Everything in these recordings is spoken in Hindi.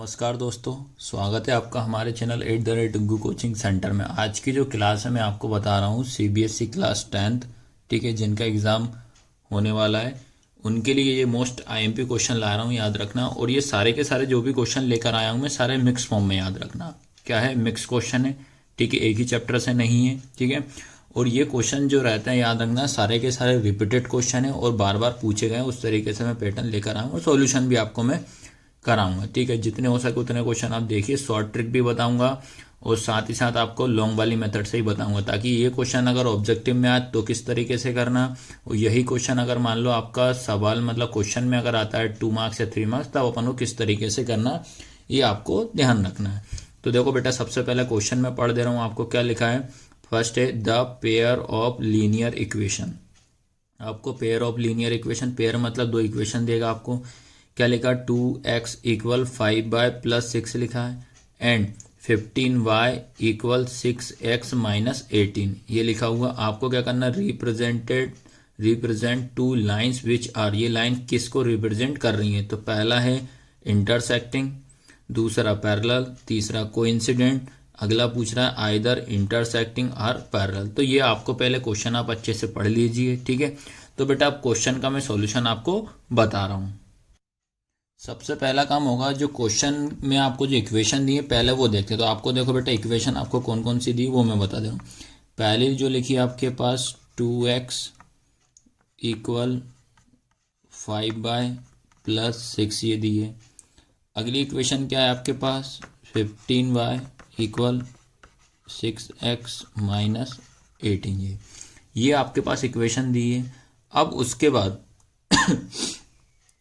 नमस्कार दोस्तों, स्वागत है आपका हमारे चैनल @टिंकू कोचिंग सेंटर में। आज की जो क्लास है मैं आपको बता रहा हूँ सीबीएसई क्लास 10th, ठीक है, जिनका एग्ज़ाम होने वाला है उनके लिए ये मोस्ट आईएमपी क्वेश्चन ला रहा हूँ, याद रखना। और ये सारे के सारे जो भी क्वेश्चन लेकर आया हूँ मैं सारे मिक्स फॉर्म में, याद रखना। क्या है, मिक्स क्वेश्चन है, ठीक है, एक ही चैप्टर से नहीं है, ठीक है। और ये क्वेश्चन जो रहते हैं, याद रखना, सारे के सारे रिपीटेड क्वेश्चन है और बार बार पूछे गए। उस तरीके से मैं पैटर्न लेकर आया हूँ और सॉल्यूशन भी आपको मैं कराऊंगा, ठीक है। जितने हो सके उतने क्वेश्चन आप देखिए, शॉर्ट ट्रिक भी बताऊंगा और साथ ही साथ आपको लॉन्ग वाली मेथड से ही बताऊंगा, ताकि ये क्वेश्चन अगर ऑब्जेक्टिव में आए तो किस तरीके से करना, और यही क्वेश्चन अगर मान लो आपका सवाल मतलब क्वेश्चन में अगर आता है 2 मार्क्स या 3 मार्क्स, तब अपन को किस तरीके से करना, ये आपको ध्यान रखना है। तो देखो बेटा, सबसे पहले क्वेश्चन में पढ़ दे रहा हूँ आपको। क्या लिखा है? फर्स्ट है the pair of linear equation. आपको pair of linear equation, pair मतलब दो इक्वेशन देगा आपको। क्या लिखा? 2x इक्वल 5y प्लस 6 लिखा है and 15y equal 6x minus 18, ये लिखा हुआ। आपको क्या करना? Represent two lines which are, ये लाइन किसको रिप्रेजेंट कर रही है? तो पहला है इंटरसेक्टिंग, दूसरा पैरेलल, तीसरा कोइंसिडेंट, अगला पूछ रहा है आइदर इंटरसेक्टिंग और पैरेलल। तो ये आपको पहले क्वेश्चन आप अच्छे से पढ़ लीजिए, ठीक है। तो बेटा अब क्वेश्चन का मैं सॉल्यूशन आपको बता रहा हूँ। सबसे पहला काम होगा, जो क्वेश्चन में आपको जो इक्वेशन दी है पहले वो देखते हैं। तो आपको देखो बेटा, इक्वेशन आपको कौन कौन सी दी वो मैं बता दे रहा हूँ। पहली जो लिखी है आपके पास 2x इक्वल 5y प्लस 6, ये दी है। अगली इक्वेशन क्या है आपके पास? 15y इक्वल 6x माइनस 18, ये आपके पास इक्वेशन दी है। अब उसके बाद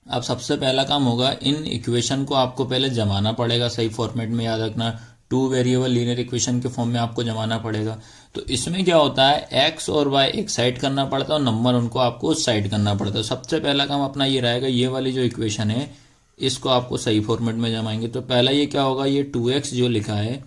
अब सबसे पहला काम होगा, इन इक्वेशन को आपको पहले जमाना पड़ेगा सही फॉर्मेट में, याद रखना। 2 वेरिएबल लीनियर इक्वेशन के फॉर्म में आपको जमाना पड़ेगा। तो इसमें क्या होता है, x और y एक साइड करना पड़ता है और नंबर उनको आपको उस साइड करना पड़ता है। सबसे पहला काम अपना ये रहेगा, ये वाली जो इक्वेशन है इसको आपको सही फॉर्मेट में जमाएंगे। तो पहला ये क्या होगा, ये 2x जो लिखा है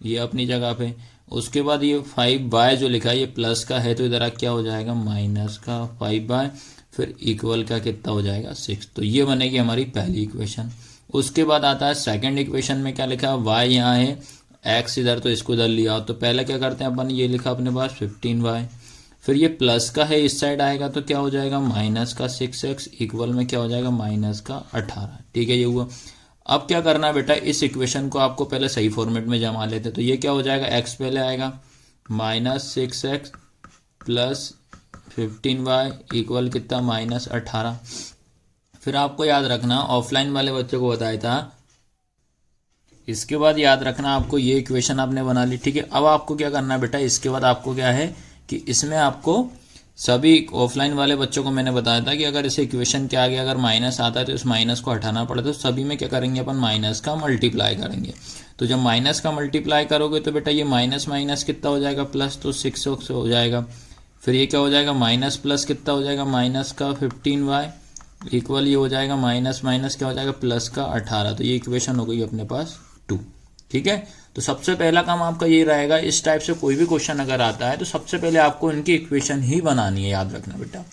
ये अपनी जगह पे, उसके बाद ये 5y जो लिखा है ये प्लस का है तो इधर क्या हो जाएगा, माइनस का 5y, फिर इक्वल का कितना हो जाएगा 6। तो ये बनेगी हमारी पहली इक्वेशन। उसके बाद आता है सेकंड इक्वेशन में क्या लिखा है, y यहाँ है, x इधर तो इसको इधर लिया। तो पहले क्या करते हैं अपन, ये लिखा अपने पास 15y, फिर ये प्लस का है इस साइड आएगा तो क्या हो जाएगा, माइनस का 6x, इक्वल में क्या हो जाएगा, माइनस का 18, ठीक है, ये हुआ। अब क्या करना है बेटा, इस इक्वेशन को आपको पहले सही फॉर्मेट में जमा लेते हैं। तो ये क्या हो जाएगा, x पहले आएगा minus 6x plus 15y equal कितना, माइनस 18। फिर आपको याद रखना, ऑफलाइन वाले बच्चों को बताया था, इसके बाद याद रखना आपको ये इक्वेशन आपने बना ली, ठीक है। अब आपको क्या करना है बेटा, इसके बाद आपको क्या है कि इसमें आपको सभी ऑफलाइन वाले बच्चों को मैंने बताया था कि अगर इस इक्वेशन के आगे अगर माइनस आता है तो इस माइनस को हटाना पड़ता है। तो सभी में क्या करेंगे अपन, माइनस का मल्टीप्लाई करेंगे। तो जब माइनस का मल्टीप्लाई करोगे तो बेटा ये माइनस माइनस कितना हो जाएगा, प्लस, तो 6 हो जाएगा। फिर ये क्या हो जाएगा, माइनस प्लस कितना हो जाएगा, माइनस का 15y इक्वल ये हो जाएगा माइनस माइनस क्या हो जाएगा, प्लस का 18। तो ये इक्वेशन हो गई अपने पास 2, ठीक है। तो सबसे पहला काम आपका ये रहेगा, इस टाइप से कोई भी क्वेश्चन अगर आता है तो सबसे पहले आपको इनकी इक्वेशन ही बनानी है, याद रखना बेटा।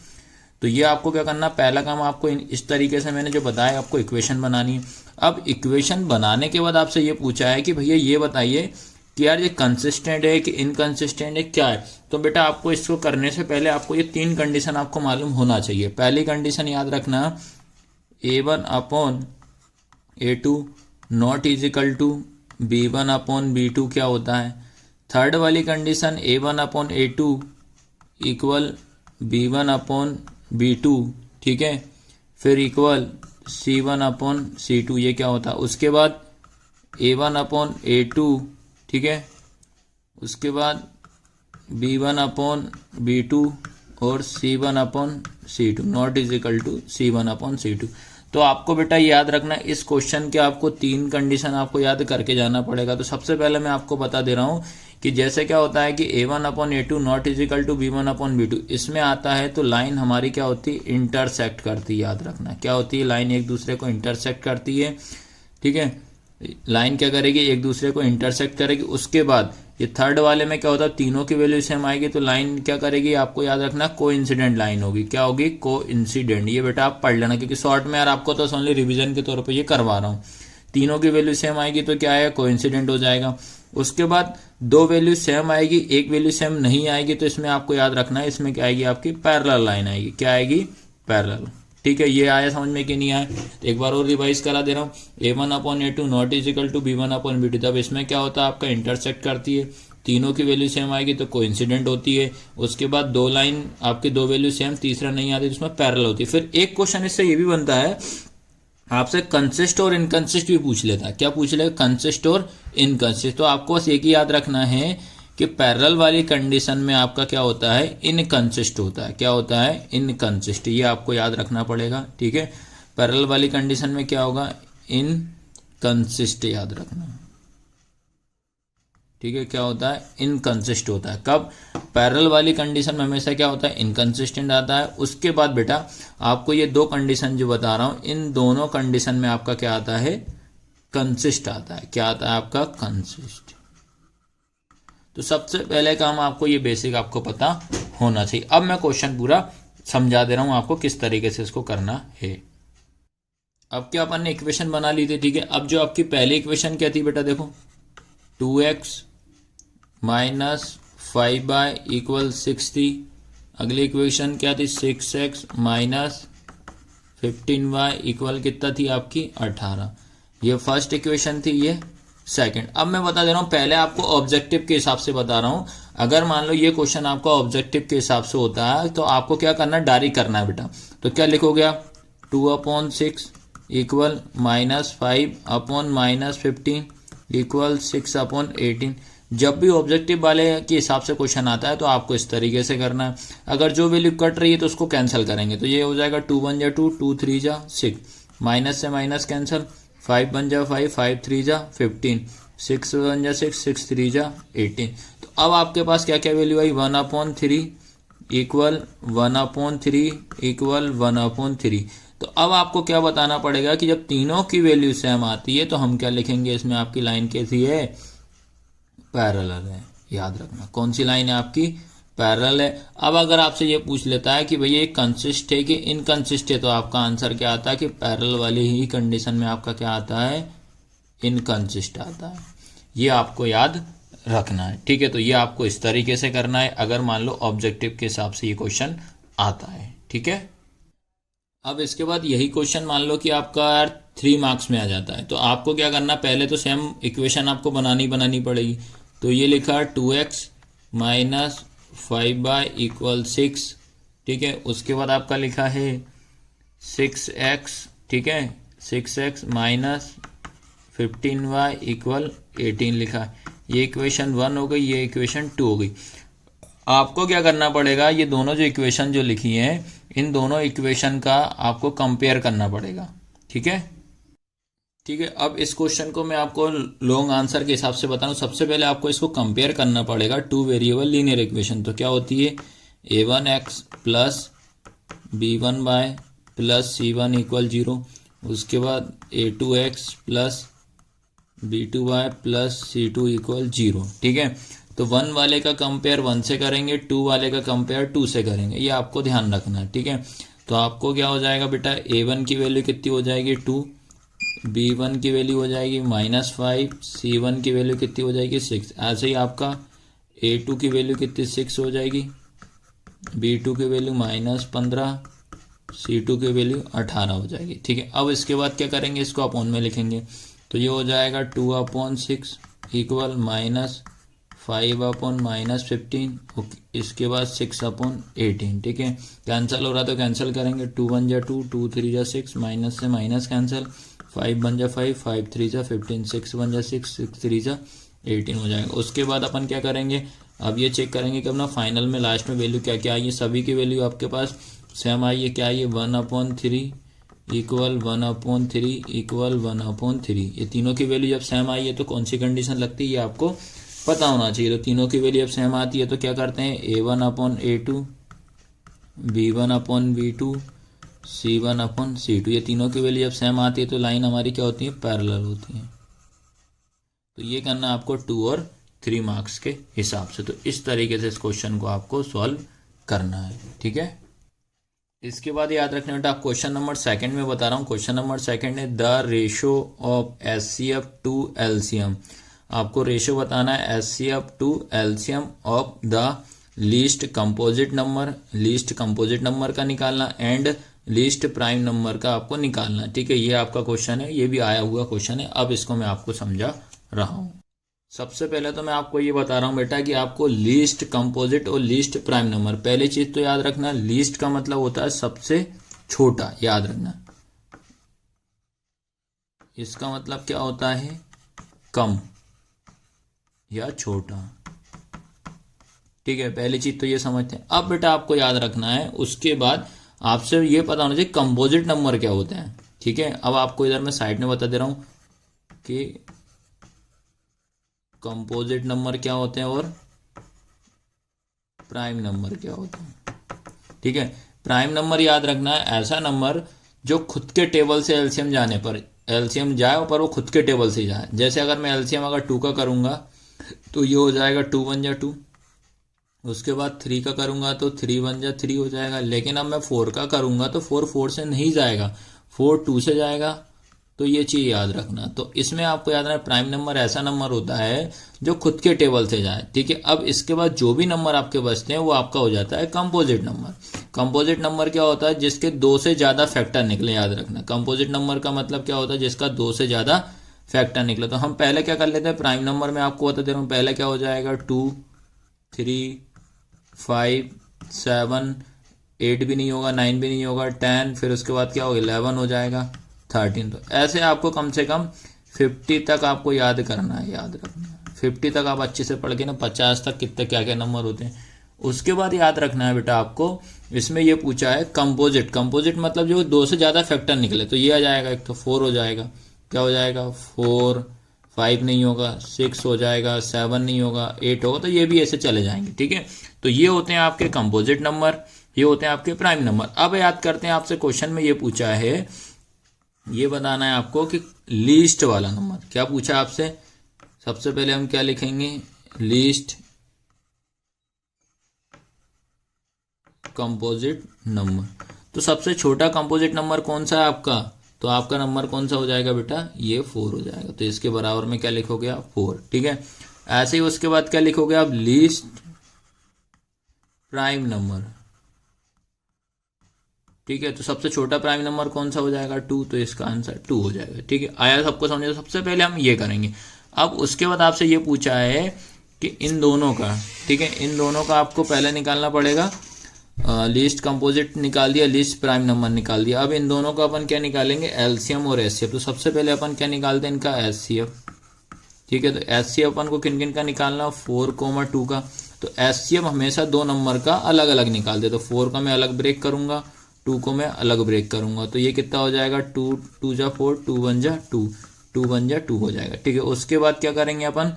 तो ये आपको क्या करना, पहला काम आपको इस तरीके से मैंने जो बताया आपको इक्वेशन बनानी है। अब इक्वेशन बनाने के बाद आपसे ये पूछा है कि भैया ये बताइए कि यार ये कंसिस्टेंट है कि इनकंसिस्टेंट है, क्या है। तो बेटा आपको इसको करने से पहले आपको ये 3 कंडीशन आपको मालूम होना चाहिए। पहली कंडीशन याद रखना, a1 upon a2 not is equal to b1 upon b2 क्या होता है। थर्ड वाली condition a1 upon a2 equal b1 upon b2, ठीक है, फिर इक्वल c1 अपॉन c2, ये क्या होता है। उसके बाद a1 अपॉन a2, ठीक है, उसके बाद b1 अपॉन b2 और c1 upon c2 not is equal to c1 upon c2। तो आपको बेटा याद रखना, इस क्वेश्चन के आपको 3 कंडीशन आपको याद करके जाना पड़ेगा। तो सबसे पहले मैं आपको बता दे रहा हूँ कि जैसे क्या होता है कि a1 upon a2 not is equal to b1 upon b2, इसमें आता है तो लाइन हमारी क्या होती है, इंटरसेक्ट करती है। याद रखना क्या होती है, लाइन एक दूसरे को इंटरसेक्ट करती है, ठीक है। लाइन क्या करेगी, एक दूसरे को इंटरसेक्ट करेगी। उसके बाद ये थर्ड वाले में क्या होता है, तीनों की वैल्यू सेम आएगी तो लाइन क्या करेगी, आपको याद रखना कोइंसिडेंट लाइन होगी। क्या होगी, कोइंसिडेंट। ये बेटा आप पढ़ लेना, क्योंकि शॉर्ट में यार आपको तो ओनली रिवीजन के तौर पे ये करवा रहा हूँ। तीनों की वैल्यू सेम आएगी तो क्या आएगा, कोइंसिडेंट हो जाएगा। उसके बाद दो वैल्यू सेम आएगी, एक वैल्यू सेम नहीं आएगी, तो इसमें आपको याद रखना है, इसमें क्या आएगी आपकी पैरेलल लाइन आएगी। क्या आएगी, पैरेलल। ठीक है, ये आया समझ में कि नहीं आया? तो एक बार और रिवाइज करा दे रहा हूँ। a1/a2 not is equal to b1/b2। तब इसमें क्या होता है, आपका इंटरसेक्ट करती है, तीनों की वैल्यू सेम आएगी तो कोइंसिडेंट होती है। उसके बाद दो लाइन आपकी दो वैल्यू सेम, तीसरा नहीं आती तो उसमें पैरेलल होती है। फिर एक क्वेश्चन इससे ये भी बनता है, आपसे कंसिस्ट और इनकंसिस्ट भी पूछ लेता है। क्या पूछ लेगा, कंसिस्ट और इनकंसिस्ट। तो आपको बस एक ही याद रखना है कि पैरेलल वाली कंडीशन में आपका क्या होता है, इनकंसिस्ट होता है। क्या होता है, इनकंसिस्ट। ये आपको याद रखना पड़ेगा। ठीक है, पैरेलल वाली कंडीशन में क्या होगा, इनकंसिस्ट याद रखना। ठीक है, क्या होता है, इनकंसिस्ट होता है। कब, पैरेलल वाली कंडीशन में हमेशा क्या होता है, इनकंसिस्टेंट आता है। उसके बाद बेटा आपको ये दो कंडीशन जो बता रहा हूं, इन दोनों कंडीशन में आपका क्या आता है, कंसिस्ट आता है। क्या आता है आपका, कंसिस्ट। तो सबसे पहले काम आपको ये बेसिक आपको पता होना चाहिए। अब मैं क्वेश्चन पूरा समझा दे रहा हूं आपको किस तरीके से इसको करना है। अब क्या अपन ने इक्वेशन बना ली थी। ठीक है, अब जो आपकी पहली इक्वेशन क्या थी बेटा, देखो 2x माइनस 5y इक्वल 6 थी। अगली इक्वेशन क्या थी, 6x माइनस 15y इक्वल कितना थी आपकी, 18। ये फर्स्ट इक्वेशन थी, ये सेकंड। अब मैं बता दे रहा हूं, पहले आपको ऑब्जेक्टिव के हिसाब से बता रहा हूं। अगर मान लो ये क्वेश्चन आपका ऑब्जेक्टिव के हिसाब से होता है तो आपको क्या करना है, डायरेक्ट करना है बेटा। तो क्या लिखोगे आप, 2/6 इक्वल -5/-15 इक्वल 6/18। जब भी ऑब्जेक्टिव वाले के हिसाब से क्वेश्चन आता है तो आपको इस तरीके से करना है। अगर जो वैल्यू कट रही है तो उसको कैंसिल करेंगे, तो ये हो जाएगा 2 1 जा 2, 2 3 जा 6, माइनस से माइनस कैंसिल, 5 1 जा 5, 5 3 जा 15, 6 1 जा 6, 6 3 जा 18। तो अब आपके पास क्या क्या वैल्यू आई, 1/3 इक्वल 1/3 इक्वल 1/3। तो अब आपको क्या बताना पड़ेगा कि जब तीनों की वैल्यू सेम आती है तो हम क्या लिखेंगे, इसमें आपकी लाइन कैसी है, पैरेलल है। याद रखना कौन सी लाइन है आपकी, पैरेलल है। अब अगर आपसे ये पूछ लेता है कि भैया ये कंसिस्ट है कि इनकंसिस्ट है, तो आपका आंसर क्या आता है कि पैरेलल वाली ही कंडीशन में आपका क्या आता है, इनकंसिस्ट आता है। ये आपको याद रखना है। ठीक है, तो ये आपको इस तरीके से करना है अगर मान लो ऑब्जेक्टिव के हिसाब से ये क्वेश्चन आता है। ठीक है, अब इसके बाद यही क्वेश्चन मान लो कि आपका 3 मार्क्स में आ जाता है, तो आपको क्या करना, पहले तो सेम इक्वेशन आपको बनानी पड़ेगी। तो ये लिखा 2x माइनस 5y इक्वल 6। ठीक है, उसके बाद आपका लिखा है 6x। ठीक है, 6x माइनस 15y इक्वल 18 लिखा है। ये इक्वेशन 1 हो गई, ये इक्वेशन 2 हो गई। आपको क्या करना पड़ेगा, ये दोनों जो इक्वेशन जो लिखी हैं, इन दोनों इक्वेशन का आपको कंपेयर करना पड़ेगा। ठीक है, ठीक है। अब इस क्वेश्चन को मैं आपको लॉन्ग आंसर के हिसाब से बता रहा हूँ। सबसे पहले आपको इसको कंपेयर करना पड़ेगा टू वेरिएबल लीनियर इक्वेशन। तो क्या होती है, a1x plus b1y plus c1 equal 0। उसके बाद a2x plus b2y plus c2 equal 0। ठीक है, तो 1 वाले का कंपेयर 1 से करेंगे, 2 वाले का कंपेयर 2 से करेंगे, ये आपको ध्यान रखना है। ठीक है, तो आपको क्या हो जाएगा बेटा, a1 की वैल्यू कितनी हो जाएगी 2, b1 की वैल्यू हो जाएगी -5, c1 की वैल्यू कितनी हो जाएगी 6। ऐसे ही आपका a2 की वैल्यू कितनी 6 हो जाएगी, b2 की वैल्यू -15, c2 की वैल्यू 18 हो जाएगी। ठीक है, अब इसके बाद क्या करेंगे, इसको अपॉन में लिखेंगे। तो ये हो जाएगा 2/6 इक्वल -5/-15। इसके बाद 6/18। ठीक है, कैंसिल हो रहा तो कैंसिल करेंगे, 2 1 जा 2, 2 3 जा 6, माइनस से माइनस कैंसिल, 5 1 जा 5, 5 3 जा 15, 6 1 जा 6, 6 3 जा 18 हो जाएगा। उसके बाद अपन क्या करेंगे, अब ये चेक करेंगे कि अपना फाइनल में लास्ट में वैल्यू क्या क्या आई है। सभी की वैल्यू आपके पास सेम आई है। क्या आई है, 1/3 इक्वल 1/3 इक्वल 1/3। ये तीनों की वैल्यू जब सेम आई है तो कौन सी कंडीशन लगती है, ये आपको पता होना चाहिए। तो तीनों की वैल्यू जब सेम आती है तो क्या करते हैं, a1/a2, b1/b2, c1/c2। ये तीनों की वैल्यू जब सेम आती है तो लाइन हमारी क्या होती है, पैरेलल होती है। तो ये करना आपको 2 और 3 मार्क्स के हिसाब से। तो इस तरीके से इस क्वेश्चन को आपको सॉल्व करना है। ठीक है। इसके बाद याद रखना बेटा, क्वेश्चन नंबर सेकंड में बता रहा हूँ। क्वेश्चन नंबर सेकंड है the ratio of HCF to LCM. आपको रेशो बताना है HCF to LCM of the least composite number, least composite number का निकालना एंड लीस्ट प्राइम नंबर का आपको निकालना। ठीक है, ये आपका क्वेश्चन है, ये भी आया हुआ क्वेश्चन है। अब इसको मैं आपको समझा रहा हूँ। सबसे पहले तो मैं आपको ये बता रहा हूँ बेटा कि आपको लीस्ट कंपोजिट और लीस्ट प्राइम नंबर, पहली चीज तो याद रखना, लीस्ट का मतलब होता है सबसे छोटा, याद रखना। इसका मतलब क्या होता है, कम या छोटा। ठीक है, पहली चीज तो ये समझते हैं। अब बेटा आपको याद रखना है, उसके बाद आपसे ये पता होना चाहिए कंपोजिट नंबर क्या होते हैं। ठीक है, अब आपको इधर मैं साइड में बता दे रहा हूं कि कंपोजिट नंबर क्या होते हैं और प्राइम नंबर क्या होते हैं। ठीक है, प्राइम नंबर याद रखना है ऐसा नंबर जो खुद के टेबल से एलसीएम जाने पर, एलसीएम जाए पर वो खुद के टेबल से जाए। जैसे अगर मैं एलसीएम अगर 2 का करूंगा तो ये हो जाएगा 2 1 जा 2, उसके बाद 3 का करूंगा तो 3 1 जा 3 हो जाएगा। लेकिन अब मैं 4 का करूंगा तो 4 4 से नहीं जाएगा, 4 2 से जाएगा। तो ये चीज याद रखना। तो इसमें आपको याद रखना प्राइम नंबर ऐसा नंबर होता है जो खुद के टेबल से जाए। ठीक है, अब इसके बाद जो भी नंबर आपके बचते हैं वो आपका हो जाता है कंपोजिट नंबर। कंपोजिट नंबर क्या होता है, जिसके 2 से ज्यादा फैक्टर निकले। याद रखना, कंपोजिट नंबर का मतलब क्या होता है, जिसका 2 से ज्यादा फैक्टर निकले। तो हम पहले क्या कर लेते हैं, प्राइम नंबर में आपको बता दे रहा हूँ, पहले क्या हो जाएगा 2 3 5 7 8 भी नहीं होगा, 9 भी नहीं होगा, 10, फिर उसके बाद क्या होगा 11 हो जाएगा, 13। तो ऐसे आपको कम से कम 50 तक आपको याद करना है, याद रखना है 50 तक आप अच्छे से पढ़ के ना 50 तक कितने क्या क्या नंबर होते हैं। उसके बाद याद रखना है बेटा आपको, इसमें ये पूछा है कंपोजिट। कंपोजिट मतलब जो 2 से ज्यादा फैक्टर निकले, तो ये आ जाएगा, एक तो 4 हो जाएगा, क्या हो जाएगा 4, 5 नहीं होगा, 6 हो जाएगा, 7 नहीं होगा, 8 होगा। तो ये भी ऐसे चले जाएंगे। ठीक है, तो ये होते हैं आपके कंपोजिट नंबर, ये होते हैं आपके प्राइम नंबर। अब याद करते हैं, आपसे क्वेश्चन में ये पूछा है, ये बताना है आपको कि लीस्ट वाला नंबर क्या पूछा आपसे। सबसे पहले हम क्या लिखेंगे, लीस्ट कंपोजिट नंबर। तो सबसे छोटा कंपोजिट नंबर कौन सा है आपका, तो आपका नंबर कौन सा हो जाएगा बेटा, ये 4 हो जाएगा। तो इसके बराबर में क्या लिखोगे आप, 4। ठीक है, ऐसे ही उसके बाद क्या लिखोगे आप, लीस्ट प्राइम नंबर। ठीक है, तो सबसे छोटा प्राइम नंबर कौन सा हो जाएगा, 2। तो इसका आंसर 2 हो जाएगा। ठीक है, आया सबको समझे। सबसे पहले हम ये करेंगे। अब उसके बाद आपसे ये पूछा है कि इन दोनों का, ठीक है, इन दोनों का आपको पहले निकालना पड़ेगा। लिस्ट कंपोजिट निकाल दिया, लिस्ट प्राइम नंबर निकाल दिया। अब इन दोनों का अपन क्या निकालेंगे, एलसीएम और एचसीएफ। तो सबसे पहले अपन क्या निकालते हैं, इनका एचसीएफ। ठीक है, तो एचसीएफ अपन को किन किन का निकालना, 4, 2 का। तो एचसीएफ हमेशा 2 नंबर का अलग अलग निकालते। तो 4 का मैं अलग ब्रेक करूंगा, 2 को मैं अलग ब्रेक करूंगा। तो ये कितना हो जाएगा, 2 2 जा 4, 2 1 जा 2, 2 1 जा 2 हो जाएगा। ठीक है, उसके बाद क्या करेंगे अपन,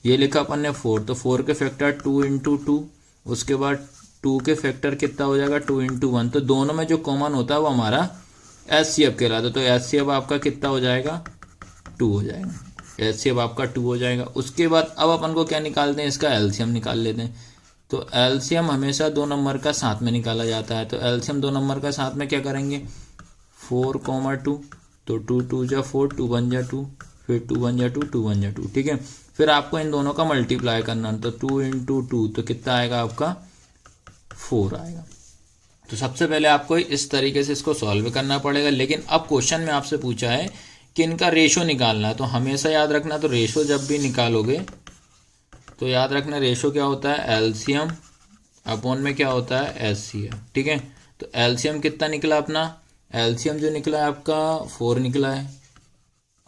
ये लिखा अपन ने 4, तो 4 के फैक्टर 2 × 2। उसके बाद 2 के फैक्टर कितना हो जाएगा, 2 × 1। तो दोनों में जो कॉमन होता है वो हमारा एचसीएफ कहलाता है। तो एचसीएफ आपका कितना हो जाएगा, 2 हो जाएगा। एचसीएफ आपका 2 हो जाएगा। उसके बाद अब अपन को क्या निकालते हैं, इसका एलसीएम निकाल लेते हैं। तो एलसीएम हमेशा 2 नंबर का साथ में निकाला जाता है। तो एलसीएम 2 नंबर का साथ में क्या करेंगे, 4, 2। तो 2 2 जा 4, 2 1 जा 2, फिर 2 1 जा 2, 2 1 जा 2। ठीक है, फिर आपको इन दोनों का मल्टीप्लाई करना। तो 2 × 2 तो कितना आएगा आपका, 4 आएगा। तो सबसे पहले आपको इस तरीके से इसको सॉल्व करना पड़ेगा। लेकिन अब क्वेश्चन में आपसे पूछा है कि इनका रेशो निकालना है। तो हमेशा याद रखना, तो रेशो जब भी निकालोगे तो याद रखना रेशो क्या होता है, एलसीएम अपॉन में क्या होता है, एचसीएफ। ठीक है, तो एलसीएम कितना निकला अपना, एलसीएम जो निकला है आपका 4 निकला है,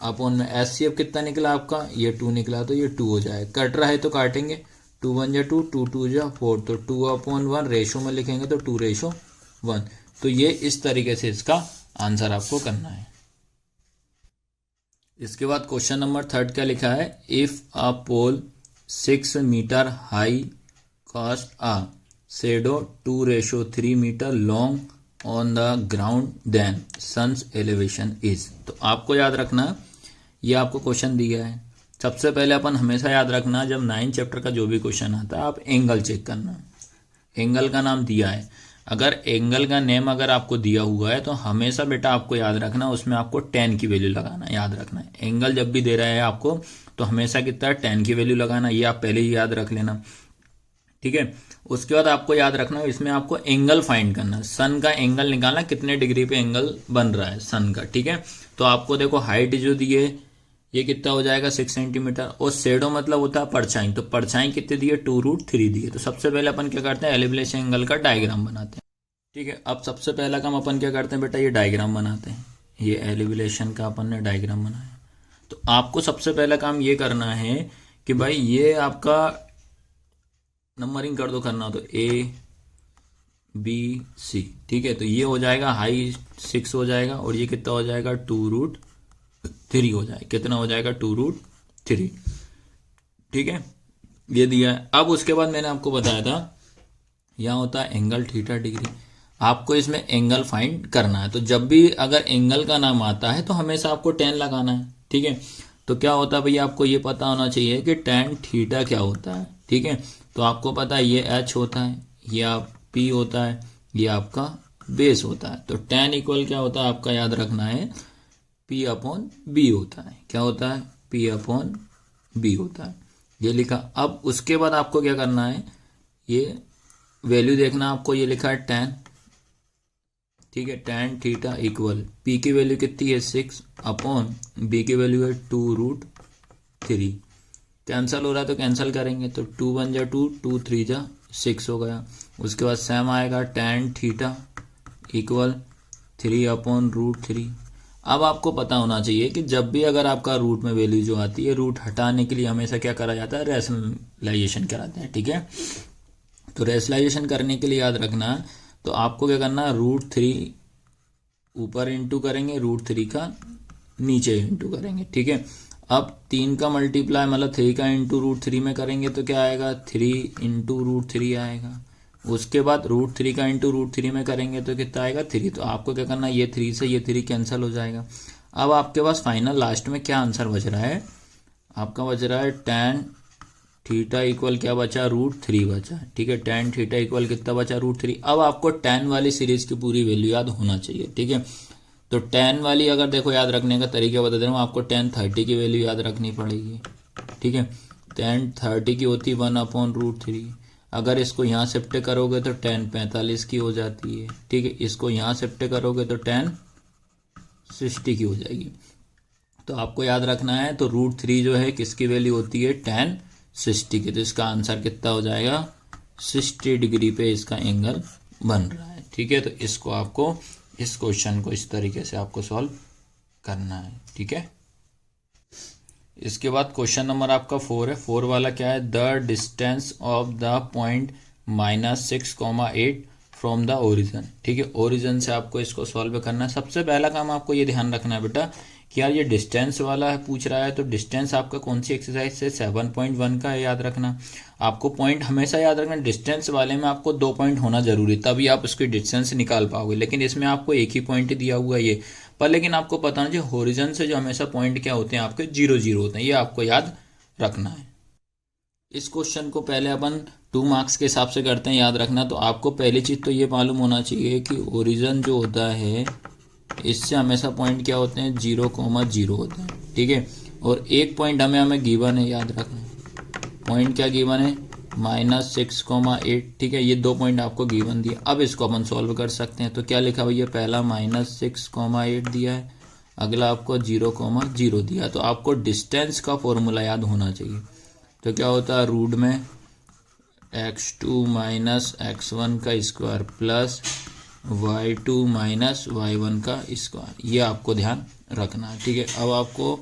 अपॉन में एचसीएफ कितना निकला आपका, ये 2 निकला। तो ये 2 हो जाएगा। कट रहा है तो काटेंगे, 2 1 जा 2, 2 2 जा 4। तो 2/1 रेशो में लिखेंगे तो 2:1। तो ये इस तरीके से इसका आंसर आपको करना है। इसके बाद क्वेश्चन नंबर 3 क्या लिखा है, if a pole 6 metre high cast a shadow 2:3 metre long on the ground, then sun's elevation is. तो आपको याद रखना, ये आपको क्वेश्चन दिया है। सबसे पहले अपन हमेशा याद रखना, जब 9 चैप्टर का जो भी क्वेश्चन आता है आप एंगल चेक करना। एंगल का नाम दिया है, अगर एंगल का नेम अगर आपको दिया हुआ है तो हमेशा बेटा आपको याद रखना उसमें आपको tan की वैल्यू लगाना, याद रखना है। एंगल जब भी दे रहा है आपको तो हमेशा कितना tan की वैल्यू लगाना, ये आप पहले ही याद रख लेना, ठीक है। उसके बाद आपको याद रखना इसमें आपको एंगल फाइंड करना, सन का एंगल निकालना, कितने डिग्री पे एंगल बन रहा है सन का, ठीक है। तो आपको देखो हाइट जो दी है ये कितना हो जाएगा 6 सेंटीमीटर, और शेडो मतलब होता है परछाई, तो परछाई कितनी दी है 2√3 दी है। तो सबसे पहले अपन क्या करते हैं एलिवेशन एंगल का डायग्राम बनाते हैं, ठीक है। अब सबसे पहला काम अपन क्या करते हैं बेटा, ये डायग्राम बनाते हैं, ये एलिवेशन का अपन ने डायग्राम बनाया। तो आपको सबसे पहला काम ये करना है कि भाई ये आपका नंबरिंग कर दो, करना तो ABC, ठीक है। तो ये हो जाएगा हाई 6 हो जाएगा, और ये कितना हो जाएगा 2√3 हो जाएगा, कितना हो जाएगा 2√3, ठीक है। ये दिया है। अब उसके बाद मैंने आपको बताया था यहाँ होता है एंगल थीटा डिग्री, आपको इसमें एंगल फाइंड करना है। तो जब भी अगर एंगल का नाम आता है तो हमेशा आपको tan लगाना है, ठीक है। तो क्या होता है भैया, आपको ये पता होना चाहिए कि tan थीटा क्या होता है, ठीक है। तो आपको पता है ये h होता है, ये P होता है, ये आपका बेस होता है। तो tan इक्वल क्या होता है आपका याद रखना है P/B होता है, क्या होता है P/B होता है, ये लिखा। अब उसके बाद आपको क्या करना है, ये वैल्यू देखना आपको, ये लिखा है tan, ठीक है। tan थीटा इक्वल P की वैल्यू कितनी है 6/B की वैल्यू है 2√3, कैंसल हो रहा है तो कैंसल करेंगे, तो 2 1 जा 2, 2 3 जा 6 हो गया। उसके बाद सेम आएगा tan थीटा इक्वल 3/√3। अब आपको पता होना चाहिए कि जब भी अगर आपका रूट में वैल्यू जो आती है, रूट हटाने के लिए हमेशा क्या करा जाता है, रैशनलाइजेशन कराते हैं, ठीक है। तो रैशनलाइजेशन करने के लिए याद रखना, तो आपको क्या करना है √3 ऊपर इंटू करेंगे, √3 का नीचे इंटू करेंगे, ठीक है। अब 3 का मल्टीप्लाई मतलब 3 का इंटू √3 में करेंगे तो क्या आएगा 3 इंटू √3 आएगा। उसके बाद √3 का इंटू √3 में करेंगे तो कितना आएगा 3। तो आपको क्या करना, ये 3 से ये 3 कैंसिल हो जाएगा। अब आपके पास फाइनल लास्ट में क्या आंसर बच रहा है, आपका बच रहा है tan थीटा इक्वल क्या बचा √3 बचा, ठीक है। tan थीटा इक्वल कितना बचा √3। अब आपको tan वाली सीरीज की पूरी वैल्यू याद होना चाहिए, ठीक है। तो tan वाली अगर देखो याद रखने का तरीका बता दे रहा हूँ आपको, tan 30 की वैल्यू याद रखनी पड़ेगी, ठीक है। tan 30 की होती 1/√3, अगर इसको यहाँ शिफ्ट करोगे तो tan 45 की हो जाती है, ठीक है। इसको यहाँ शिफ्ट करोगे तो tan 60 की हो जाएगी। तो आपको याद रखना है, तो √3 जो है किसकी वैल्यू होती है tan 60 की। तो इसका आंसर कितना हो जाएगा 60 डिग्री पे इसका एंगल बन रहा है, ठीक है। तो इसको आपको इस क्वेश्चन को इस तरीके से आपको सॉल्व करना है, ठीक है। इसके बाद क्वेश्चन नंबर आपका 4 है। 4 वाला क्या है, the distance of the point -6,8 from the origin, ठीक है। ओरिजिन से आपको इसको सॉल्व करना है। सबसे पहला काम आपको ये ध्यान रखना है बेटा कि यार ये डिस्टेंस वाला है पूछ रहा है, तो डिस्टेंस आपका कौन सी एक्सरसाइज से 7.1 का है, याद रखना। आपको पॉइंट हमेशा याद रखना, डिस्टेंस वाले में आपको 2 पॉइंट होना जरूरी, तभी आप उसकी डिस्टेंस निकाल पाओगे। लेकिन इसमें आपको एक ही पॉइंट दिया हुआ है ये पर, लेकिन आपको पता ना जो होरिजन से जो हमेशा पॉइंट क्या होते हैं आपके 0 0 होते हैं, ये आपको याद रखना है। इस क्वेश्चन को पहले अपन 2 मार्क्स के हिसाब से करते हैं, याद रखना। तो आपको पहली चीज तो ये मालूम होना चाहिए कि ओरिजिन जो होता है इससे हमेशा पॉइंट क्या होते हैं 0,0 होते हैं, ठीक है। और एक पॉइंट हमें गिवन है, याद रखना पॉइंट क्या गिवन है -6,8, ठीक है। ये 2 पॉइंट आपको गिवन दिया। अब इसको अपन सॉल्व कर सकते हैं। तो क्या लिखा भैया, पहला -6,8 दिया है, अगला आपको 0,0 दिया। तो आपको डिस्टेंस का फॉर्मूला याद होना चाहिए। तो क्या होता है रूट में x2 - x1 का स्क्वायर प्लस y2 - y1 का स्क्वायर, ये आपको ध्यान रखना है, ठीक है। अब आपको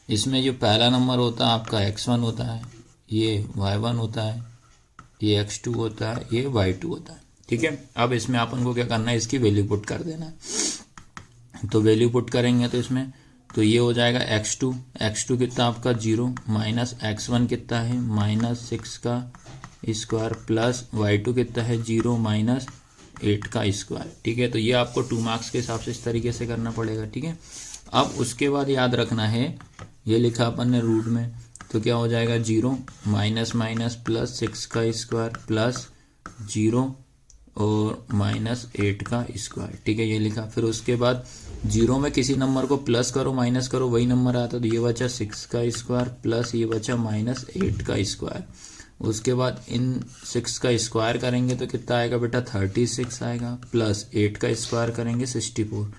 इसमें जो पहला नंबर होता है आपका x1 होता है, ये y1 होता है, ये x2 होता है, ये y2 होता है, ठीक है। अब इसमें अपन को क्या करना है, इसकी वैल्यू पुट कर देना है। तो वैल्यू पुट करेंगे तो इसमें तो ये हो जाएगा x2 कितना आपका 0 माइनस x1 कितना है -6 का स्क्वायर प्लस y2 कितना है 0 -8 का स्क्वायर, ठीक है। तो ये आपको 2 मार्क्स के हिसाब से इस तरीके से करना पड़ेगा, ठीक है। अब उसके बाद याद रखना है, ये लिखा अपन ने रूट में, तो क्या हो जाएगा 0 माइनस प्लस 6 का स्क्वायर प्लस 0 और -8 का स्क्वायर, ठीक है, ये लिखा। फिर उसके बाद 0 में किसी नंबर को प्लस करो माइनस करो वही नंबर आता, तो ये बचा 6 का स्क्वायर प्लस ये बचा -8 का स्क्वायर। उसके बाद इन 6 का स्क्वायर करेंगे तो कितना आएगा बेटा 36 आएगा, प्लस 8 का स्क्वायर करेंगे 64,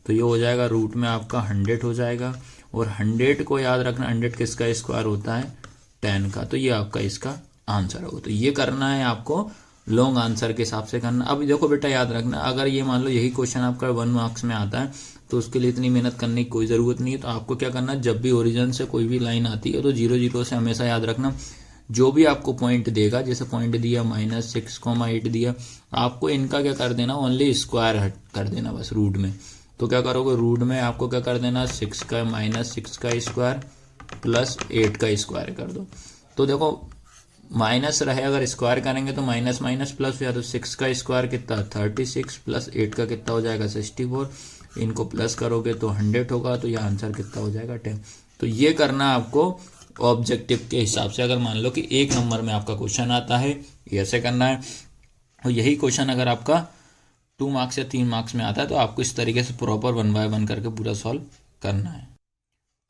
तो ये हो जाएगा रूट में आपका 100 हो जाएगा। और 100 को याद रखना 100 किसका स्क्वायर होता है 10 का, तो ये आपका इसका आंसर होगा। तो ये करना है आपको लॉन्ग आंसर के हिसाब से करना। अब देखो बेटा याद रखना, अगर ये मान लो यही क्वेश्चन आपका 1 मार्क्स में आता है तो उसके लिए इतनी मेहनत करने की कोई ज़रूरत नहीं है। तो आपको क्या करना है, जब भी ओरिजिन से कोई भी लाइन आती है तो 0 से हमेशा याद रखना जो भी आपको पॉइंट देगा, जैसे पॉइंट दिया -6,8 दिया, आपको इनका क्या कर देना, ओनली स्क्वायर हट कर देना बस रूट में। तो क्या करोगे, रूट में आपको क्या कर देना, 6 का स्क्वायर प्लस 8 का स्क्वायर कर दो। तो देखो माइनस रहे, अगर स्क्वायर करेंगे तो माइनस माइनस प्लस हो जाए, तो 6 का स्क्वायर कितना 36 प्लस 8 का कितना हो जाएगा 64, इनको प्लस करोगे तो 100 होगा, तो यह आंसर कितना हो जाएगा 10। तो ये करना आपको ऑब्जेक्टिव के हिसाब से। अगर मान लो कि 1 नंबर में आपका क्वेश्चन आता है ऐसे करना है, और यही क्वेश्चन अगर आपका 2 मार्क्स या 3 मार्क्स में आता है तो आपको इस तरीके से प्रॉपर 1 बाय 1 करके पूरा सॉल्व करना है।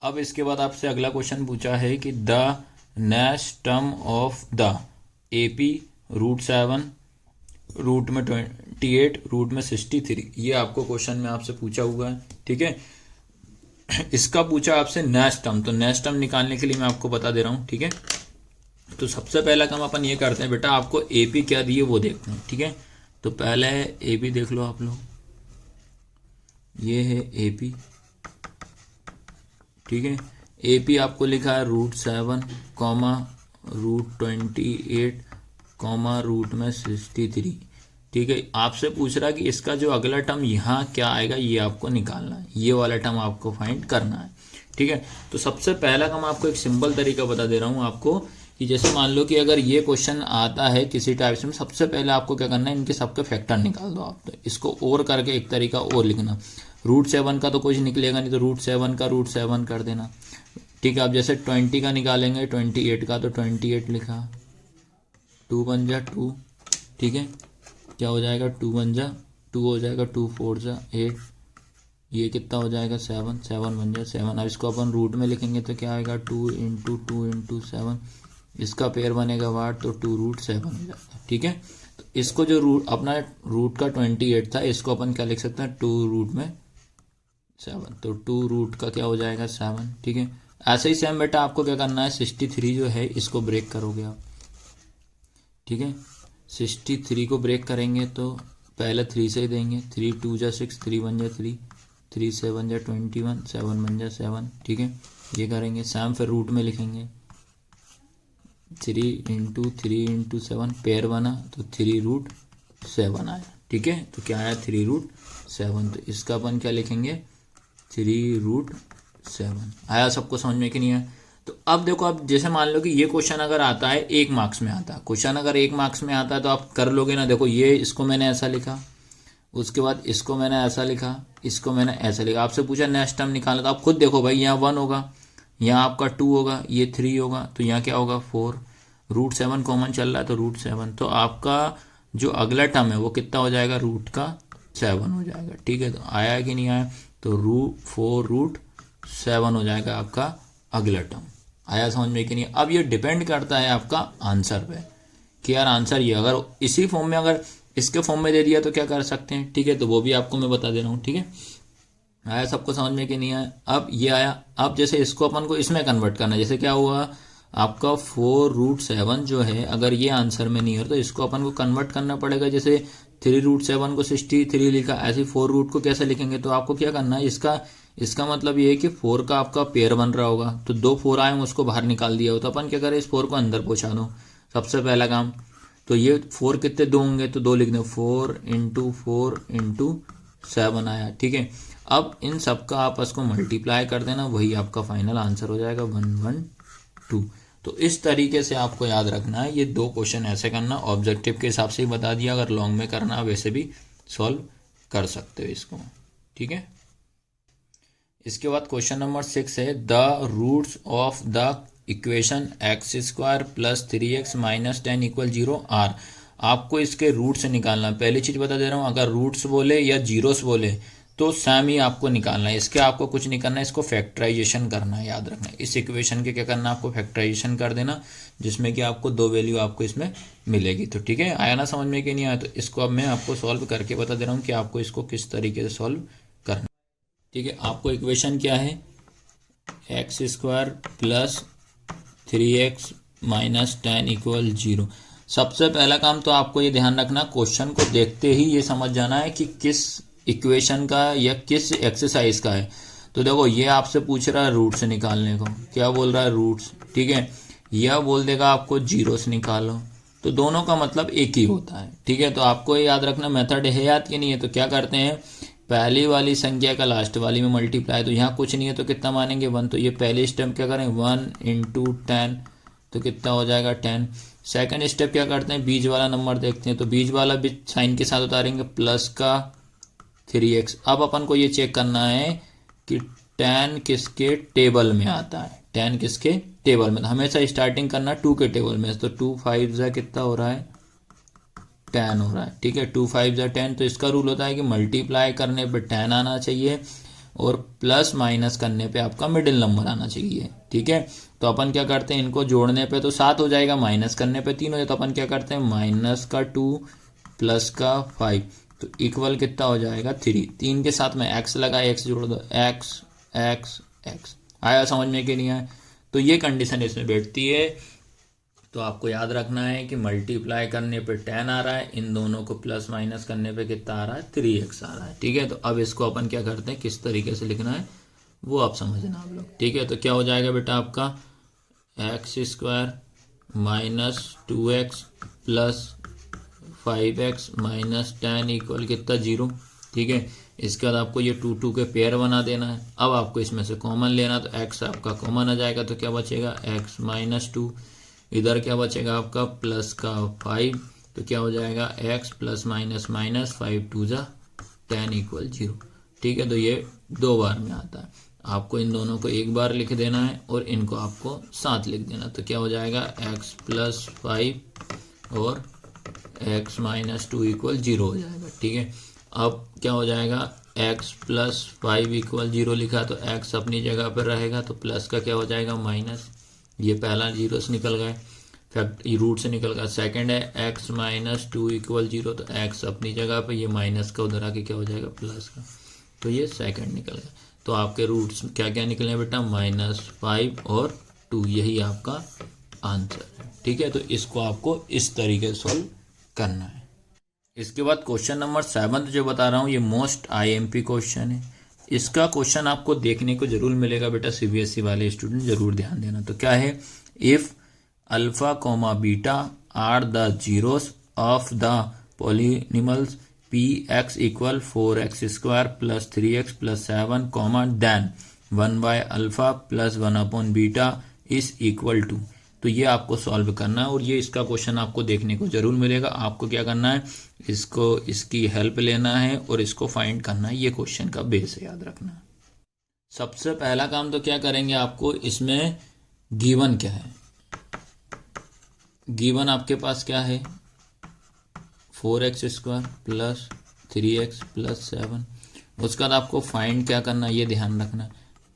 अब इसके बाद आपसे अगला क्वेश्चन पूछा है कि the next term of the AP √7 root में 28 रूट में 63, ये आपको क्वेश्चन में आपसे पूछा हुआ है, ठीक है। इसका पूछा आपसे नेक्स्ट टर्म, तो नेक्स्ट टर्म निकालने के लिए मैं आपको बता दे रहा हूँ, ठीक है। तो सबसे पहला काम अपन ये करते हैं बेटा, आपको AP क्या दिए वो देखते हैं, ठीक है। तो पहले AP देख लो आप लोग, ये है AP, ठीक है। AP आपको लिखा है √7 √28 रूट में 63, ठीक है। आपसे पूछ रहा है कि इसका जो अगला टर्म यहाँ क्या आएगा ये आपको निकालना है, ये वाला टर्म आपको फाइंड करना है, ठीक है। तो सबसे पहला काम आपको एक सिंपल तरीका बता दे रहा हूँ आपको, कि जैसे मान लो कि अगर ये क्वेश्चन आता है किसी टाइप से, सबसे पहले आपको क्या करना है, इनके सबके फैक्टर निकाल दो आप। तो इसको और करके एक तरीका और लिखना, √7 का तो कुछ निकलेगा नहीं, तो √7 का √7 कर देना, ठीक है। अब जैसे 20 का निकालेंगे 28 का, तो 28 लिखा, 2 बन जा 2, ठीक है। क्या हो जाएगा 2 बन जा 2 हो जाएगा, 2 4 जा 8, ये कितना हो जाएगा 7 7 बन जा 7। अब इसको अपन रूट में लिखेंगे तो क्या आएगा 2 × 2 × 7, इसका पेयर बनेगा वाट, तो 2√7 हो जाएगा, ठीक है। तो इसको जो रूट अपना रूट का 28 था, इसको अपन क्या लिख सकते हैं 2√7, तो 2 रूट का क्या हो जाएगा 7, ठीक है। ऐसे ही सेम बेटा आपको क्या करना है, 63 जो है इसको ब्रेक करोगे आप, ठीक है। 63 को ब्रेक करेंगे तो पहले 3 से ही देंगे, 3 2 जा 6, 3 1 जा 3, 3 7 जा 21, 7 बन जा 7, ठीक है। ये करेंगे सेम, फिर रूट में लिखेंगे 3 × 3 × 7, पेयर बना तो 3√7 आया, ठीक है। तो क्या आया 3√7, तो इसका अपन क्या लिखेंगे 3√7 आया। सबको समझ में कि नहीं है। तो अब देखो, अब जैसे मान लो कि ये क्वेश्चन अगर आता है 1 मार्क्स में आता है, क्वेश्चन अगर 1 मार्क्स में आता है तो आप कर लोगे ना। देखो ये इसको मैंने ऐसा लिखा, उसके बाद इसको मैंने ऐसा लिखा, इसको मैंने ऐसा लिखा। आपसे पूछा नेक्स्ट टर्म निकालना, तो आप खुद देखो भाई, यहाँ 1 होगा, यहाँ आपका 2 होगा, ये 3 होगा, तो यहाँ क्या होगा 4, √7 कॉमन चल रहा है तो √7, तो आपका जो अगला टर्म है वो कितना हो जाएगा √7 हो जाएगा, ठीक है। तो आया कि नहीं आया, तो 4√7 हो जाएगा आपका अगला टर्म। आया समझ में कि नहीं। अब ये डिपेंड करता है आपका आंसर पे, कि यार आंसर ये अगर इसी फॉर्म में, अगर इसके फॉर्म में दे दिया तो क्या कर सकते हैं, ठीक है। तो वो भी आपको मैं बता दे रहा हूँ, ठीक है। आया सबको समझ में कि नहीं आया। अब ये आया, अब जैसे इसको अपन को इसमें कन्वर्ट करना है, जैसे क्या हुआ आपका 4√7 जो है, अगर ये आंसर में नहीं है तो इसको अपन को कन्वर्ट करना पड़ेगा। जैसे 3√7 को 63 लिखा, ऐसे 4 रूट को कैसे लिखेंगे, तो आपको क्या करना है, इसका मतलब ये है कि 4 का आपका पेयर बन रहा होगा, तो 2 4 आए उसको बाहर निकाल दिया हो, तो अपन क्या करें इस 4 को अंदर पहुंचा दो, सबसे पहला काम। तो ये 4 कितने 2 होंगे, तो 2 लिख दो, 4 × 4 × 7 आया, ठीक है। अब इन सब का आपस को मल्टीप्लाई कर देना, वही आपका फाइनल आंसर हो जाएगा 112। तो इस तरीके से आपको याद रखना है, ये 2 क्वेश्चन ऐसे करना, ऑब्जेक्टिव के हिसाब से ही बता दिया, अगर लॉन्ग में करना वैसे भी सॉल्व कर सकते हो इसको, ठीक है। इसके बाद क्वेश्चन नंबर 6 है, the roots of the equation x² + 3x - 10 = 0 are. आपको इसके रूट्स निकालना। पहली चीज़ बता दे रहा हूँ, अगर रूट्स बोले या जीरोस बोले तो सेम ही आपको निकालना है। इसके आपको कुछ नहीं करना है, इसको फैक्टराइजेशन करना है, याद रखना है। इस इक्वेशन के क्या करना है, आपको फैक्टराइजेशन कर देना, जिसमें कि आपको 2 वैल्यू आपको इसमें मिलेगी। तो ठीक है, आया ना समझ में कि नहीं आया? तो इसको अब मैं आपको सॉल्व करके बता दे रहा हूँ कि आपको इसको किस तरीके से सॉल्व करना। ठीक है, आपको इक्वेशन क्या है, x² plus 3x minus 10 equal 0। सबसे पहला काम तो आपको ये ध्यान रखना, क्वेश्चन को देखते ही ये समझ जाना है कि किस इक्वेशन का या किस एक्सरसाइज का है। तो देखो ये आपसे पूछ रहा है रूट्स निकालने को, क्या बोल रहा है, रूट्स। ठीक है, यह बोल देगा आपको जीरोस निकालो, तो दोनों का मतलब एक ही होता है। ठीक है, तो आपको ये याद रखना, मेथड है याद कि नहीं है। तो क्या करते हैं, पहली वाली संख्या का लास्ट वाली में मल्टीप्लाई, तो यहाँ कुछ नहीं है तो कितना मानेंगे 1। तो ये पहली स्टेप क्या करें, 1 × 10, तो कितना हो जाएगा 10। सेकंड स्टेप क्या करते हैं, बीच वाला नंबर देखते हैं, तो बीच वाला भी साइन के साथ उतारेंगे, प्लस का 3x। अब अपन को ये चेक करना है कि 10 किसके टेबल में आता है, 10 किसके टेबल में। हमेशा स्टार्टिंग करना 2 के टेबल में, तो 2 5 कितना हो रहा है, 10 हो रहा है। ठीक है, 2 5 10। तो इसका रूल होता है कि मल्टीप्लाई करने पे 10 आना चाहिए और प्लस माइनस करने पे आपका मिडिल नंबर आना चाहिए। ठीक है, तो अपन क्या करते हैं, इनको जोड़ने पे तो 7 हो जाएगा, माइनस करने पे 3 हो जाए, तो अपन क्या करते हैं, माइनस का 2 प्लस का 5, तो इक्वल कितना हो जाएगा 3। 3 के साथ में x लगा, x जोड़ दो, x x x। आया समझ में कि नहीं आया? तो ये कंडीशन इसमें बैठती है। तो आपको याद रखना है कि मल्टीप्लाई करने पे 10 आ रहा है, इन दोनों को प्लस माइनस करने पे कितना आ रहा है, 3x आ रहा है। ठीक है, तो अब इसको अपन क्या करते हैं, किस तरीके से लिखना है वो आप समझना आप लोग। ठीक है, तो क्या हो जाएगा बेटा आपका x² minus 2x plus 5x minus 10 equal कितना 0। ठीक है, इसके बाद आपको ये 2 2 के पेयर बना देना है। अब आपको इसमें से कॉमन लेना, तो x आपका कॉमन आ जाएगा, तो क्या बचेगा x माइनस 2। इधर क्या बचेगा आपका प्लस का 5, तो क्या हो जाएगा x plus minus minus 5 2 10 equal 0। ठीक है, तो ये 2 बार में आता है। आपको इन दोनों को एक बार लिख देना है और इनको आपको साथ लिख देना, तो क्या हो जाएगा x प्लस 5 और x माइनस 2 इक्वल 0 हो जाएगा। ठीक है, अब क्या हो जाएगा, x प्लस 5 इक्वल 0 लिखा, तो x अपनी जगह पर रहेगा, तो प्लस का क्या हो जाएगा माइनस, ये पहला जीरो से निकल गए, फैक्ट रूट से निकल गया। सेकंड है x माइनस 2 इक्वल 0, तो x अपनी जगह पे, ये माइनस का उधर आके क्या हो जाएगा प्लस का, तो ये सेकंड निकल गया। तो आपके रूट्स क्या क्या निकले बेटा, -5 और 2, यही आपका आंसर है। ठीक है, तो इसको आपको इस तरीके से सॉल्व करना है। इसके बाद क्वेश्चन नंबर 7 जो बता रहा हूँ, ये मोस्ट IMP क्वेश्चन है। इसका क्वेश्चन आपको देखने को जरूर मिलेगा बेटा, CBSE वाले स्टूडेंट जरूर ध्यान देना। तो क्या है, if alpha comma beta are the zeros of the polynomials px equal 4x² plus 3x plus 7 comma then 1/अल्फा प्लस 1/बीटा इज इक्वल टू। तो ये आपको सॉल्व करना है और ये इसका क्वेश्चन आपको देखने को जरूर मिलेगा। आपको क्या करना है, इसको इसकी हेल्प लेना है और इसको फाइंड करना है। ये क्वेश्चन का बेस है, याद रखना। सबसे पहला काम तो क्या करेंगे, आपको इसमें गिवन क्या है, गिवन आपके पास क्या है 4x² प्लस 3x प्लस 7। उसके बाद आपको फाइंड क्या करना है, ये ध्यान रखना।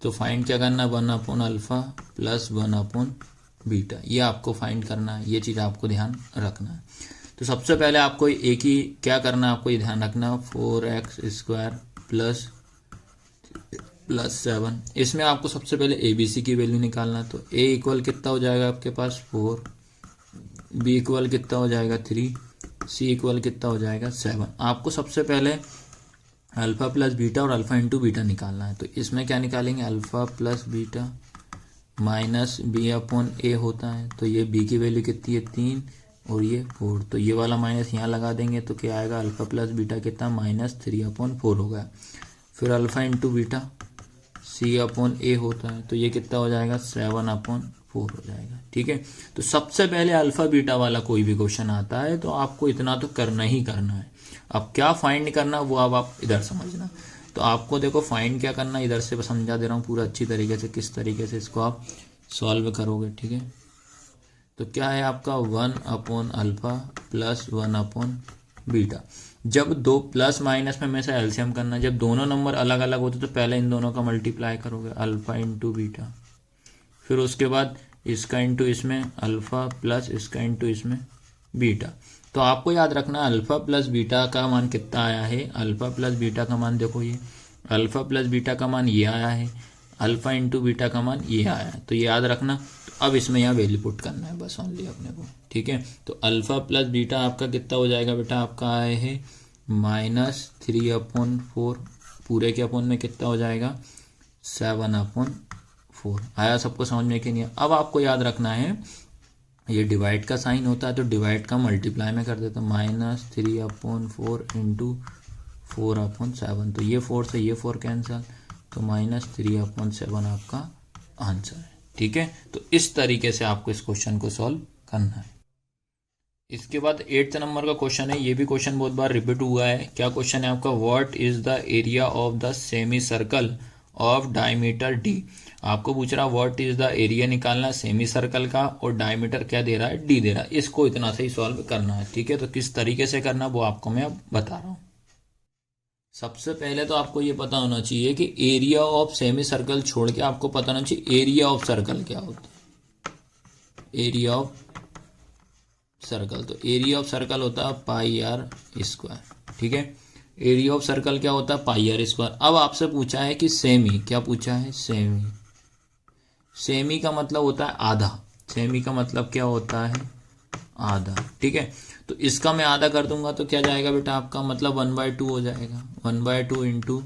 तो फाइंड क्या करना, 1/अल्फा प्लस 1/बीटा, ये आपको फाइंड करना है। ये चीज़ आपको ध्यान रखना है। तो सबसे पहले आपको एक ही क्या करना है, आपको ये ध्यान रखना 4x² प्लस 7। इसमें आपको सबसे पहले ABC की वैल्यू निकालना। तो A इक्वल कितना हो जाएगा आपके पास 4, B इक्वल कितना हो जाएगा 3, C इक्वल कितना हो जाएगा 7। आपको सबसे पहले अल्फा प्लस बीटा और अल्फा इंटू बीटा निकालना है। तो इसमें क्या निकालेंगे, alpha plus beta minus B/A होता है। तो ये B की वैल्यू कितनी है 3 और ये 4, तो ये वाला माइनस यहाँ लगा देंगे, तो क्या आएगा अल्फा प्लस बीटा कितना -3/4 होगा। फिर अल्फा इंटू बीटा C/A होता है, तो ये कितना हो जाएगा 7/4 हो जाएगा। ठीक है, तो सबसे पहले अल्फा बीटा वाला कोई भी क्वेश्चन आता है तो आपको इतना तो करना ही करना है। अब क्या फाइंड करना वो अब आप इधर समझना। तो आपको देखो फाइंड क्या करना, इधर से समझा दे रहा हूँ पूरा अच्छी तरीके से, किस तरीके से इसको आप सॉल्व करोगे। ठीक है, तो क्या है आपका 1/अल्फा प्लस 1/बीटा। जब दो प्लस माइनस में हमेशा एलसीएम करना है, जब दोनों नंबर अलग अलग होते तो पहले इन दोनों का मल्टीप्लाई करोगे, अल्फा इंटू बीटा, फिर उसके बाद इसका इंटू इसमें अल्फा प्लस इसका इंटू इसमें बीटा। तो आपको याद रखना अल्फा प्लस बीटा का मान कितना आया है, अल्फा प्लस बीटा का मान देखो, ये अल्फा प्लस बीटा का मान ये आया है, अल्फा इंटू बीटा का मान ये आया है, तो ये याद रखना। तो अब इसमें यहाँ वैल्यू पुट करना है बस ओनली अपने को, ठीक है। तो अल्फा प्लस बीटा आपका कितना हो जाएगा बेटा, आपका आया है -3/4, पूरे के अपोन में कितना हो जाएगा 7/4। आया सबको समझ में कि नहीं? अब आपको याद रखना है ये डिवाइड का साइन होता है तो डिवाइड का मल्टीप्लाई में कर देता हूँ, -3/4 इंटू 4/7, तो ये 4 से ये 4 कैंसल, तो -3/7 आपका आंसर है, ठीक है। तो इस तरीके से आपको इस क्वेश्चन को सॉल्व करना है। इसके बाद 8th नंबर का क्वेश्चन है, ये भी क्वेश्चन बहुत बार रिपीट हुआ है। क्या क्वेश्चन है आपका, what is the area of the semi circle of diameter D. आपको पूछ रहा है व्हाट इज द एरिया निकालना सेमी सर्कल का, और डायमीटर क्या दे रहा है, डी दे रहा है। इसको इतना से ही सॉल्व करना है, ठीक है। तो किस तरीके से करना वो आपको मैं अब बता रहा हूँ। सबसे पहले तो आपको ये पता होना चाहिए कि एरिया ऑफ सेमी सर्कल छोड़ के आपको पता होना चाहिए एरिया ऑफ सर्कल क्या होता है। एरिया ऑफ सर्कल, तो एरिया ऑफ सर्कल होता है पाई आर स्क्वायर, ठीक है। एरिया ऑफ सर्कल क्या होता है, पाई आर स्क्वायर। अब आपसे पूछा है कि सेमी, क्या पूछा है, सेमी। सेमी का मतलब होता है आधा, सेमी का मतलब क्या होता है, आधा, ठीक है। तो इसका मैं आधा कर दूंगा तो क्या जाएगा बेटा आपका, मतलब 1/2 हो जाएगा, 1/2 इंटू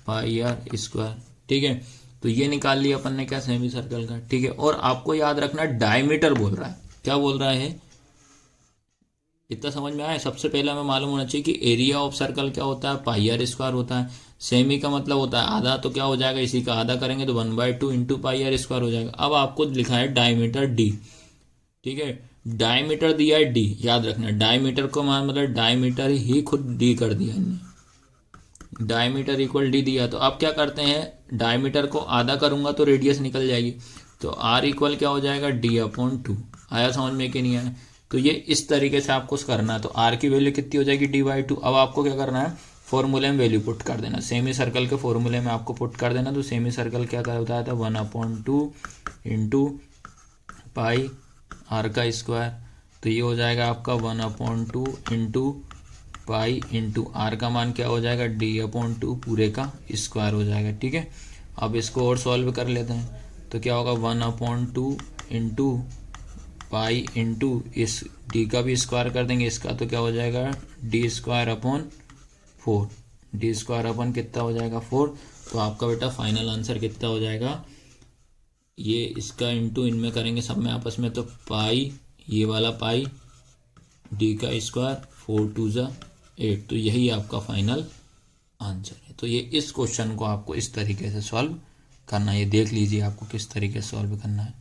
पाई आर स्क्वायर, ठीक है। तो ये निकाल लिया अपन ने क्या, सेमी सर्कल का, ठीक है। और आपको याद रखना डायमीटर बोल रहा है, क्या बोल रहा है, इतना समझ में आया। सबसे पहले हमें मालूम होना चाहिए कि एरिया ऑफ सर्कल क्या होता है, पाई आर स्क्वायर होता है। सेमी का मतलब होता है आधा, तो क्या हो जाएगा, इसी का आधा करेंगे तो 1/2 इंटू पाई आर स्क्वायर हो जाएगा। अब आपको लिखा है डायमीटर डी, ठीक है। डायमीटर दिया है डी, याद रखना डायमीटर को मान मतलब डायमीटर ही खुद डी कर दिया हमने, डायमीटर इक्वल डी दिया। तो अब क्या करते हैं, डायमीटर को आधा करूंगा तो रेडियस निकल जाएगी, तो आर इक्वल क्या हो जाएगा, d/2। आया समझ में कि नहीं आया। तो ये इस तरीके से आपको करना है। तो आर की वैल्यू कितनी हो जाएगी, d/2। अब आपको क्या करना है, फॉर्मूले में वैल्यू पुट कर देना, सेमी सर्कल के फॉर्मूले में आपको पुट कर देना। तो सेमी सर्कल क्या होता था, 1/2 इंटू पाई आर का स्क्वायर, तो ये हो जाएगा आपका 1/2 इंटू पाई इंटू आर का मान क्या हो जाएगा, d/2 पूरे का स्क्वायर हो जाएगा, ठीक है। अब इसको और सॉल्व कर लेते हैं, तो क्या होगा 1/2 इंटू पाई इंटू इस डी का भी स्क्वायर कर देंगे इसका, तो क्या हो जाएगा d²/4, d² कितना हो जाएगा 4। तो आपका बेटा फाइनल आंसर कितना हो जाएगा, ये इसका इंटू इनमें करेंगे सब में आपस में, तो पाई, ये वाला पाई, डी का स्क्वायर, 4 2 जा 8, तो यही आपका फाइनल आंसर है। तो ये इस क्वेश्चन को आपको इस तरीके से सॉल्व करना है, ये देख लीजिए आपको किस तरीके से सॉल्व करना है,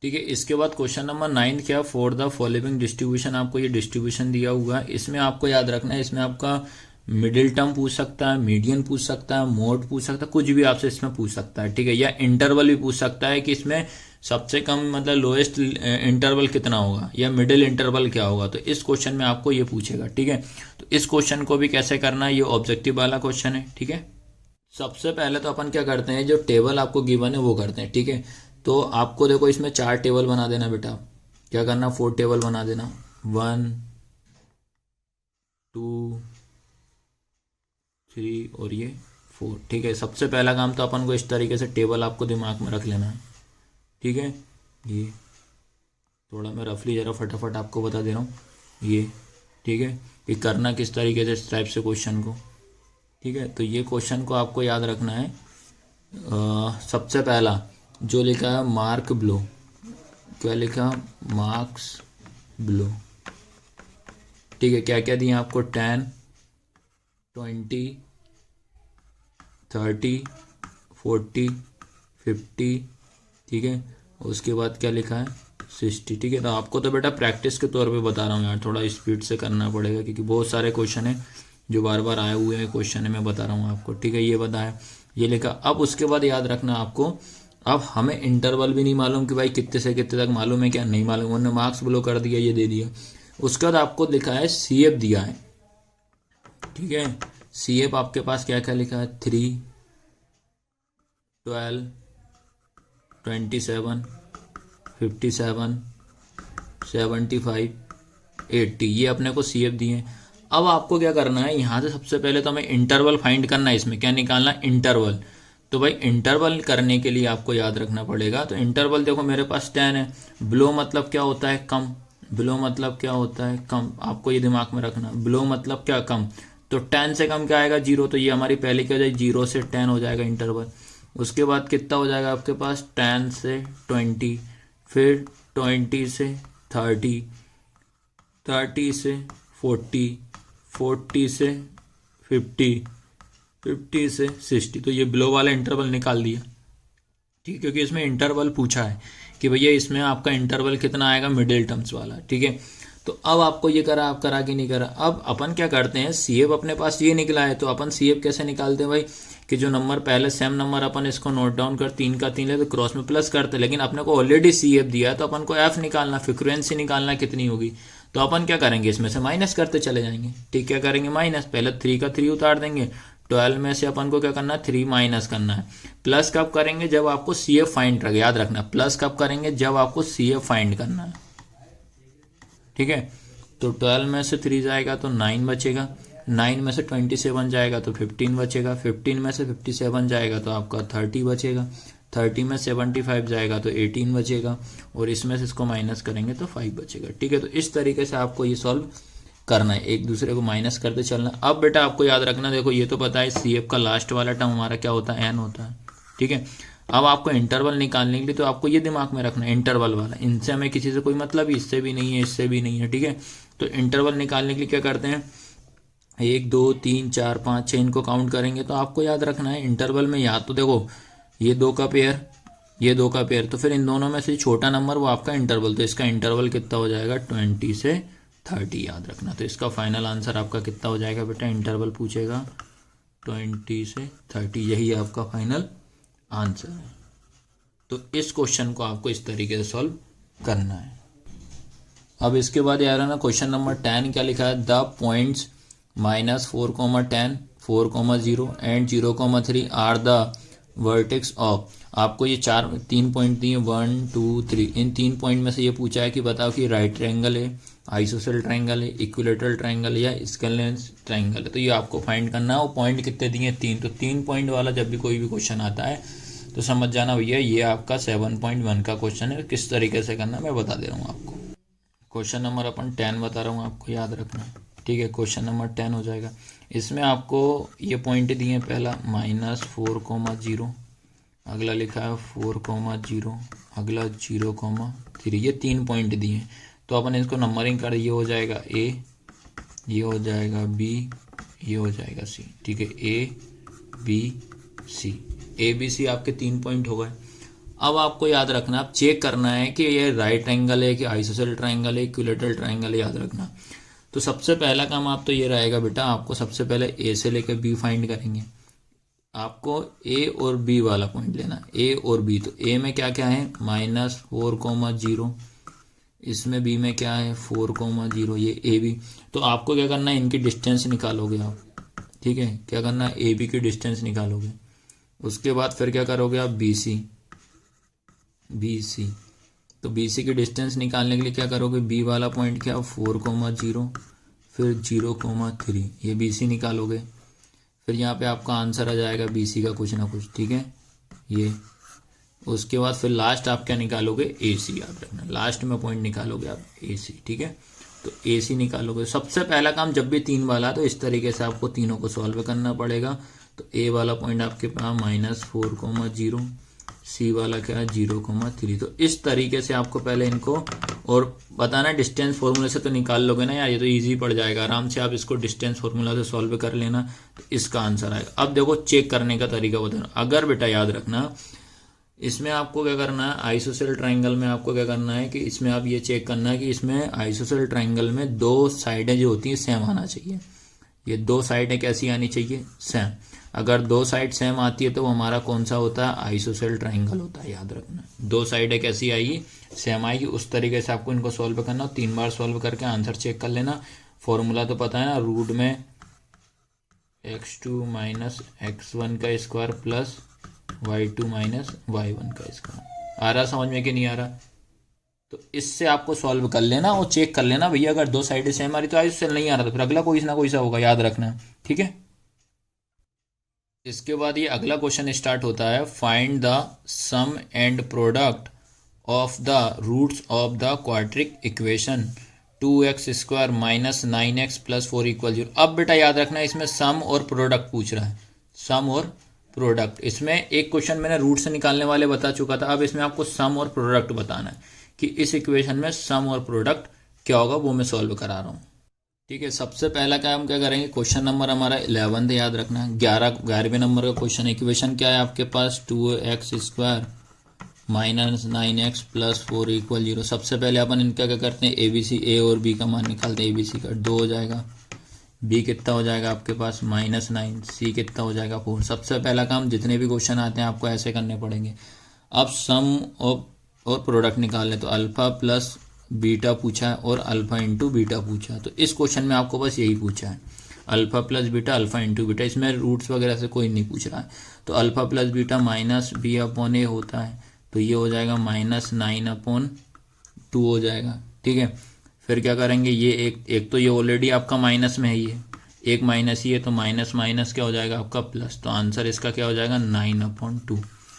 ठीक है। इसके बाद क्वेश्चन नंबर 9 क्या, फॉर द फॉलोइंग डिस्ट्रीब्यूशन, आपको ये डिस्ट्रीब्यूशन दिया हुआ है। इसमें आपको याद रखना है, इसमें आपका मिडिल टर्म पूछ सकता है, मीडियन पूछ सकता है, मोड पूछ सकता है, कुछ भी आपसे इसमें पूछ सकता है, ठीक है। या इंटरवल भी पूछ सकता है कि इसमें सबसे कम मतलब लोएस्ट इंटरवल कितना होगा, या मिडिल इंटरवल क्या होगा। तो इस क्वेश्चन में आपको ये पूछेगा, ठीक है। तो इस क्वेश्चन को भी कैसे करना है, ये ऑब्जेक्टिव वाला क्वेश्चन है, ठीक है। सबसे पहले तो अपन क्या करते हैं, जो टेबल आपको गिवन है वो करते हैं, ठीक है। तो आपको देखो इसमें 4 टेबल बना देना बेटा, क्या करना, 4 टेबल बना देना, 1 2 3 और ये 4, ठीक है। सबसे पहला काम तो अपन को इस तरीके से टेबल आपको दिमाग में रख लेना है, ठीक है। ये थोड़ा मैं रफली ज़रा फटाफट आपको बता दे रहा हूँ, ये ठीक है, कि करना किस तरीके से इस टाइप से क्वेश्चन को, ठीक है। तो ये क्वेश्चन को आपको याद रखना है। सबसे पहला जो लिखा है मार्क ब्लो, क्या लिखा, मार्क्स ब्लो, ठीक है। क्या क्या दिया आपको, 10 20 30 40 50, ठीक है। उसके बाद क्या लिखा है 60, ठीक है। तो आपको तो बेटा प्रैक्टिस के तौर पे बता रहा हूँ यार, थोड़ा स्पीड से करना पड़ेगा क्योंकि बहुत सारे क्वेश्चन है जो बार बार आए हुए हैं क्वेश्चन है, मैं बता रहा हूँ आपको, ठीक है। ये बताया, ये लिखा। अब उसके बाद याद रखना आपको अब हमें इंटरवल भी नहीं मालूम कि भाई कितने से कितने तक मालूम है क्या, नहीं मालूम, उन्होंने मार्क्स ब्लो कर दिया, ये दे दिया। उसके बाद आपको लिखा है CF दिया है, ठीक है। CF आपके पास क्या क्या लिखा है, 3, 12, 27, 57, 75, 80, ये अपने को CF दिए हैं। अब आपको क्या करना है, यहाँ से सबसे पहले तो हमें इंटरवल फाइंड करना है, इसमें क्या निकालना है, इंटरवल। तो भाई इंटरवल करने के लिए आपको याद रखना पड़ेगा, तो इंटरवल देखो मेरे पास 10 है, बिलो मतलब क्या होता है, कम, बिलो मतलब क्या होता है, कम, आपको ये दिमाग में रखना, बिलो मतलब क्या, कम। तो 10 से कम क्या आएगा, 0, तो ये हमारी पहले क्या हो जाएगी, 0 से 10 हो जाएगा इंटरवल। उसके बाद कितना हो जाएगा आपके पास, 10 से 20, फिर 20 से 30, 30 से 40, 40 से 50, 50 से 60। तो ये बिलो वाला इंटरवल निकाल दिया, ठीक, क्योंकि इसमें इंटरवल पूछा है कि भैया इसमें आपका इंटरवल कितना आएगा, मिडिल टर्म्स वाला, ठीक है। तो अब आपको ये करा, आप करा कि नहीं करा। अब अपन क्या करते हैं, CF अपने पास ये निकला है, तो अपन CF कैसे निकालते हैं भाई, कि जो नंबर पहले सेम नंबर अपन इसको नोट डाउन कर, 3 का 3 ले तो क्रॉस में प्लस करते, लेकिन अपने को ऑलरेडी CF दिया है, तो अपन को F निकालना, फ्रीक्वेंसी निकालना कितनी होगी। तो अपन क्या करेंगे, इसमें से माइनस करते चले जाएंगे, ठीक, क्या करेंगे, माइनस, पहले 3 का 3 उतार देंगे, 12 में से अपन को क्या करना है, 3 माइनस करना है। प्लस कब करेंगे, जब आपको CF फाइंड रखें, याद रखना, प्लस कब करेंगे, जब आपको CF फाइंड करना है, ठीक है। तो 12 में से 3 जाएगा तो 9 बचेगा, 9 में से 27 जाएगा तो 15 बचेगा, 15 में से 57 जाएगा तो आपका 30 बचेगा, 30 में 75 जाएगा तो 18 बचेगा, और इसमें से इसको माइनस करेंगे तो 5 बचेगा, ठीक है। तो इस तरीके से आपको ये सॉल्व करना है, एक दूसरे को माइनस करते चलना। अब बेटा आपको याद रखना, देखो ये तो पता है CF का लास्ट वाला टर्म हमारा क्या होता है, n होता है, ठीक है। अब आपको इंटरवल निकालने के लिए तो आपको ये दिमाग में रखना है, इंटरवल वाला, इनसे हमें किसी से कोई मतलब ही, इससे भी नहीं है, इससे भी नहीं है, ठीक है। तो इंटरवल निकालने के लिए क्या करते हैं, 1, 2, 3, 4, 5, 6 इनको काउंट करेंगे। तो आपको याद रखना है इंटरवल में, या तो देखो ये 2 का पेयर, ये 2 का पेयर, तो फिर इन दोनों में से छोटा नंबर वो आपका इंटरवल, तो इसका इंटरवल कितना हो जाएगा, 20 से 30, याद रखना। तो इसका फाइनल आंसर आपका कितना हो जाएगा बेटा, इंटरवल पूछेगा 20 से 30, यही आपका फाइनल आंसर है। तो इस क्वेश्चन को आपको इस तरीके से सॉल्व करना है। अब इसके बाद यार है ना, क्वेश्चन नंबर 10 क्या लिखा है, the points -4, 10, 4, 0 and 0, 3 are the vertex of. आपको ये 3 पॉइंट दिए, 1, 2, 3, इन 3 पॉइंट में से ये पूछा है कि बताओ कि राइट ट्रायंगल है, आइसोसेल ट्रायंगल है, इक्विलेटरल ट्रायंगल या स्केलेंस ट्रायंगल है। तो ये आपको फाइंड करना है। वो पॉइंट कितने दिए, 3। तो 3 पॉइंट वाला जब भी कोई भी क्वेश्चन आता है तो समझ जाना भैया ये आपका 7.1 का क्वेश्चन है। किस तरीके से करना मैं बता दे रहा हूँ आपको। क्वेश्चन नंबर अपन 10 बता रहा हूँ, आपको याद रखना है, ठीक है। क्वेश्चन नंबर 10 हो जाएगा। इसमें आपको ये पॉइंट दिए, पहला -4, 0, अगला लिखा है 4, 0, अगला 0, 3, ये 3 पॉइंट दिए। तो अपन इसको नंबरिंग कर, ये हो जाएगा A, ये हो जाएगा B, ये हो जाएगा C, ठीक है। A B C, A B C आपके 3 पॉइंट हो गए। अब आपको याद रखना, आप चेक करना है कि ये राइट एंगल है कि आइसोसेल ट्रायंगल है, इक्विलेटरल ट्रायंगल है, याद रखना। तो सबसे पहला काम आप तो ये रहेगा बेटा, आपको सबसे पहले A से लेकर B फाइंड करेंगे। आपको A और B वाला पॉइंट लेना, A और B। तो A में क्या क्या है, -4, 0, इसमें B में क्या है 4, 0, ये A B। तो आपको क्या करना है, इनकी डिस्टेंस निकालोगे आप, ठीक है। क्या करना है, A B की डिस्टेंस निकालोगे। उसके बाद फिर क्या करोगे आप, बी सी। तो बी सी की डिस्टेंस निकालने के लिए क्या करोगे, बी वाला पॉइंट क्या, 4, 0, फिर 0, 3, ये बी सी निकालोगे। फिर यहाँ पे आपका आंसर आ जाएगा बी सी का कुछ ना कुछ, ठीक है, ये। उसके बाद फिर लास्ट आप क्या निकालोगे, ए सी, याद रखना, लास्ट में पॉइंट निकालोगे आप ए सी, ठीक है। तो ए सी निकालोगे। सबसे पहला काम जब भी 3 वाला, तो इस तरीके से आपको तीनों को सॉल्व करना पड़ेगा। तो ए वाला पॉइंट आपके पास -4, 0, सी वाला क्या है 0, 3। तो इस तरीके से आपको पहले इनको, और बताना डिस्टेंस फॉर्मूले से तो निकाल लोगे ना यार, ये तो इजी पड़ जाएगा, आराम से आप इसको डिस्टेंस फॉर्मूला से सॉल्व कर लेना, तो इसका आंसर आएगा। अब देखो चेक करने का तरीका बताना। अगर बेटा याद रखना, इसमें आपको क्या करना है, आइसोसेल ट्रायंगल में आपको क्या करना है कि इसमें आप ये चेक करना है कि इसमें आइसोसेल ट्रायंगल में 2 साइडें जो होती हैं सेम आना चाहिए। ये दो साइडें कैसी आनी चाहिए, सेम। अगर दो साइड सेम आती है तो वो हमारा कौन सा होता है, आइसोसेल ट्राइंगल होता है, याद रखना। दो साइडें कैसी आएगी, सेम आएगी। उस तरीके से आपको इनको सॉल्व करना, 3 बार सॉल्व करके आंसर चेक कर लेना। फॉर्मूला तो पता है ना, रूट में x2 माइनस x1 का square plus y2 minus y1 का स्क्वायर। आ रहा समझ में कि नहीं आ रहा? तो इससे आपको सॉल्व कर लेना और चेक कर लेना भैया, अगर दो साइडें सेम आ रही तो आइसोसेल नहीं आ रहा तो फिर अगला कोई ना कोई सा होगा, याद रखना, ठीक है। इसके बाद ये अगला क्वेश्चन स्टार्ट होता है, find the sum and product of the roots of the quadratic equation 2x square minus 9x plus 4 equal 0। अब बेटा याद रखना, इसमें सम और प्रोडक्ट पूछ रहा है, सम और प्रोडक्ट। इसमें एक क्वेश्चन मैंने रूट से निकालने वाले बता चुका था, अब इसमें आपको सम और प्रोडक्ट बताना है कि इस इक्वेशन में सम और प्रोडक्ट क्या होगा, वो मैं सॉल्व करा रहा हूँ, ठीक है। सबसे पहला क्या हम क्या करेंगे, क्वेश्चन नंबर हमारा 11 याद रखना है। 11वें नंबर का क्वेश्चन, इक्वेशन क्या है आपके पास, 2x square minus 9x plus 4 equal 0। सबसे पहले अपन इनका क्या करते हैं, ABC, ए और बी का मान निकालते हैं। ABC का 2 हो जाएगा, बी कितना हो जाएगा आपके पास -9, सी कितना हो जाएगा 4। सबसे पहला काम, जितने भी क्वेश्चन आते हैं आपको ऐसे करने पड़ेंगे। अब सम और प्रोडक्ट निकाल ले, तो अल्फा प्लस बीटा पूछा है और अल्फा इंटू बीटा पूछा है। तो इस क्वेश्चन में आपको बस यही पूछा है, alpha plus beta, alpha into beta. इसमें रूट्स वगैरह से कोई नहीं पूछ रहा है। तो alpha plus beta minus B upon A होता है, तो ये हो जाएगा -9/2 हो जाएगा, ठीक है। फिर क्या करेंगे, ये एक तो ये ऑलरेडी आपका माइनस में है, ये एक माइनस ही है, तो माइनस माइनस क्या हो जाएगा आपका प्लस। तो आंसर इसका क्या हो जाएगा 9/2।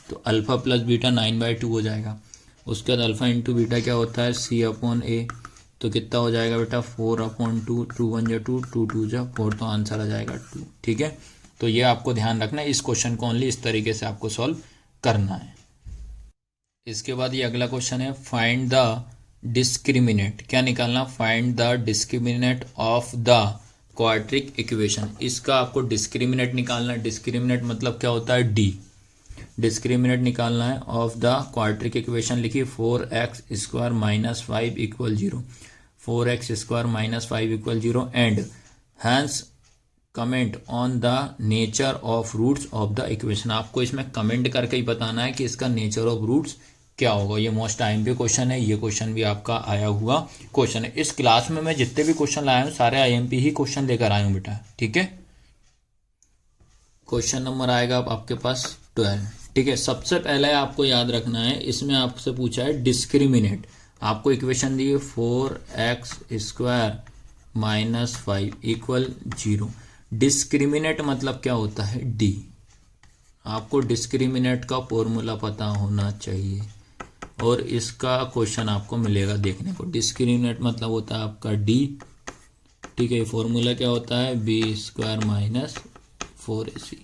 तो अल्फा प्लस बीटा 9/2 हो जाएगा। उसके बाद अल्फा इंटू बीटा क्या होता है, C/A। तो कितना हो जाएगा बेटा 4/2, 2 1 जा 2, 2 2 जा 4, तो आंसर आ जाएगा 2, ठीक है। तो ये आपको ध्यान रखना है, इस क्वेश्चन को ओनली इस तरीके से आपको सॉल्व करना है। इसके बाद ये अगला क्वेश्चन है, फाइंड द डिस्क्रिमिनेंट। क्या निकालना, find the discriminant of the quadratic equation. इसका आपको डिस्क्रिमिनेंट निकालना है। डिस्क्रिमिनेंट मतलब क्या होता है, डी। डिस्क्रिमिनेंट निकालना है ऑफ द क्वाड्रिक इक्वेशन। लिखिए 4x square minus 5 equal 0, 4x square minus 5 equal 0 and hence comment on the nature of roots of the equation. आपको इसमें कमेंट करके ही बताना है कि इसका नेचर ऑफ रूट्स क्या होगा। ये मोस्ट टाइम पे क्वेश्चन है, ये क्वेश्चन भी आपका आया हुआ क्वेश्चन है। इस क्लास में मैं जितने भी क्वेश्चन लाया हूँ सारे IMP ही क्वेश्चन लेकर आया हूँ बेटा, ठीक है। क्वेश्चन नंबर आएगा आपके पास 12, ठीक है। सबसे पहले आपको याद रखना है, इसमें आपसे पूछा है डिस्क्रिमिनेट। आपको इक्वेशन दी है 4x square minus 5 equal 0। Discriminate मतलब क्या होता है, डी। आपको डिस्क्रिमिनेट का फॉर्मूला पता होना चाहिए और इसका क्वेश्चन आपको मिलेगा देखने को। डिस्क्रिमिनेट मतलब होता है आपका डी, ठीक है। फॉर्मूला क्या होता है, b square minus 4ac,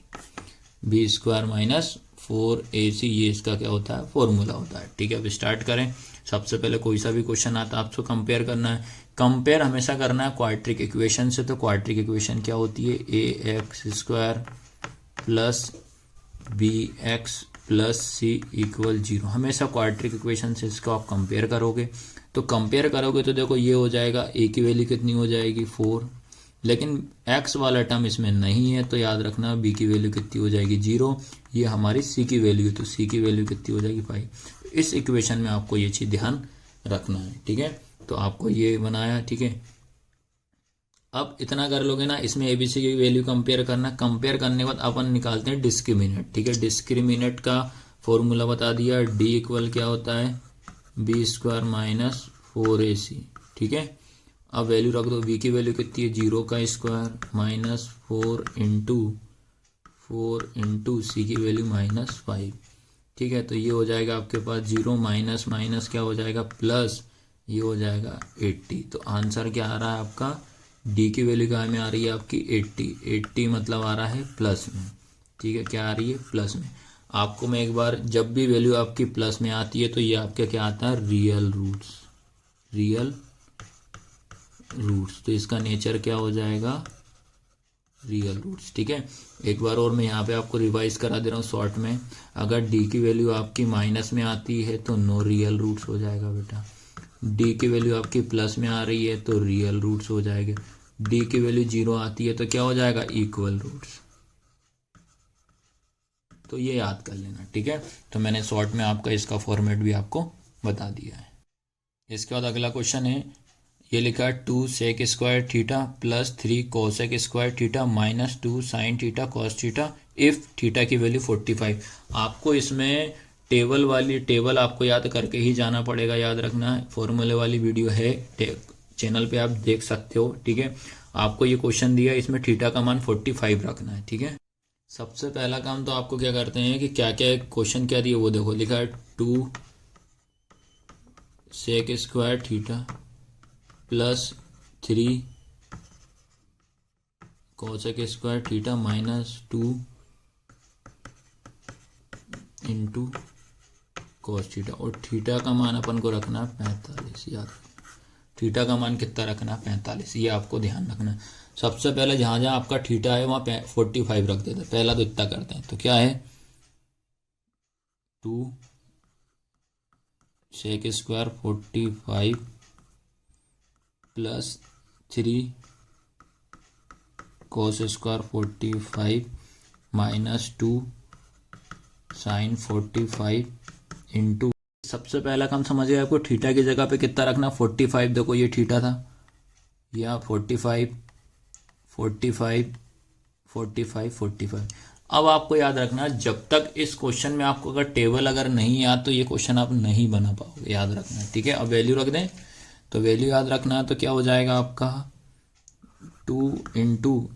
b square minus 4ac, ये इसका क्या होता है, फॉर्मूला होता है, ठीक है। अब स्टार्ट करें। सबसे पहले कोई सा भी क्वेश्चन आता है आपको कंपेयर करना है। कंपेयर हमेशा करना है क्वाड्रिक इक्वेशन से। तो क्वाड्रिक इक्वेशन क्या होती है, ax square plus bx plus c equal 0। हमेशा क्वाड्रिक इक्वेशन से इसको आप कंपेयर करोगे। तो कंपेयर करोगे तो देखो ये हो जाएगा, a की वैल्यू कितनी हो जाएगी 4, लेकिन x वाला टर्म इसमें नहीं है, तो याद रखना b की वैल्यू कितनी हो जाएगी 0। ये हमारी c की वैल्यू, तो c की वैल्यू कितनी हो जाएगी 5। इस इक्वेशन में आपको ये चीज़ ध्यान रखना है, ठीक है। तो आपको ये बनाया, ठीक है। अब इतना कर लोगे ना, इसमें ABC की वैल्यू कंपेयर करना। कंपेयर करने के बाद अपन निकालते हैं डिस्क्रिमिनेट, ठीक है। डिस्क्रिमिनेट का फॉर्मूला बता दिया, D इक्वल क्या होता है, बी स्क्वायर माइनस 4ac, ठीक है। अब वैल्यू रख दो, b की वैल्यू कितनी है 0 का स्क्वायर माइनस 4 इंटू c की वैल्यू -5, ठीक है। तो ये हो जाएगा आपके पास 0 माइनस माइनस क्या हो जाएगा प्लस, ये हो जाएगा 80। तो आंसर क्या आ रहा है आपका, डी की वैल्यू क्या में आ रही है आपकी 80 मतलब आ रहा है प्लस में, ठीक है। क्या आ रही है, प्लस में। आपको मैं एक बार, जब भी वैल्यू आपकी प्लस में आती है तो ये आपका क्या आता है, रियल रूट्स, रियल रूट्स। तो इसका नेचर क्या हो जाएगा, रियल रूट्स, ठीक है। एक बार और मैं यहाँ पे आपको रिवाइज करा दे रहा हूँ शॉर्ट में। अगर डी की वैल्यू आपकी माइनस में आती है तो नो रियल रूट्स हो जाएगा बेटा। डी की वैल्यू आपकी प्लस में आ रही है तो रियल रूट्स हो जाएंगे। डी की वैल्यू 0 आती है तो क्या हो जाएगा, इक्वल रूट्स। तो ये याद कर लेना, ठीक है। तो मैंने शॉर्ट में आपका इसका फॉर्मेट भी आपको बता दिया है। इसके बाद अगला क्वेश्चन है, ये लिखा है 2 sec square theta plus 3 cosec square theta minus 2 sine theta cos theta if theta की वैल्यू 45। आपको इसमें टेबल आपको याद करके ही जाना पड़ेगा, याद रखना है। फॉर्मूले वाली वीडियो है चैनल पे, आप देख सकते हो, ठीक है। आपको ये क्वेश्चन दिया है, इसमें थीटा का मान 45 रखना है, ठीक है। सबसे पहला काम तो आपको क्या करते हैं कि क्या क्या क्वेश्चन क्या दिया वो देखो। लिखा है 2 sec square theta plus 3 cosec square theta minus 2 into cos theta, और थीटा का मान अपन को रखना है 45। याद थीटा का मान कितना रखना है, 45। ये आपको ध्यान रखना है। सबसे पहले जहाँ जहाँ आपका थीटा है वहाँ 45 रख देते हैं। पहला तो इतना करते हैं, तो क्या है 2 sec square 45 plus 3 cos square 45 minus 2 sine 45 into, सबसे पहला काम समझ गए आपको, थीटा की जगह पे कितना रखना, 45। देखो ये थीटा था, या 45 45 45 45। अब आपको याद रखना, जब तक इस क्वेश्चन में आपको अगर टेबल अगर नहीं याद तो ये क्वेश्चन आप नहीं बना पाओगे, याद रखना, ठीक है। अब वैल्यू रख दें, तो वैल्यू याद रखना, तो क्या हो जाएगा आपका 2 इंटू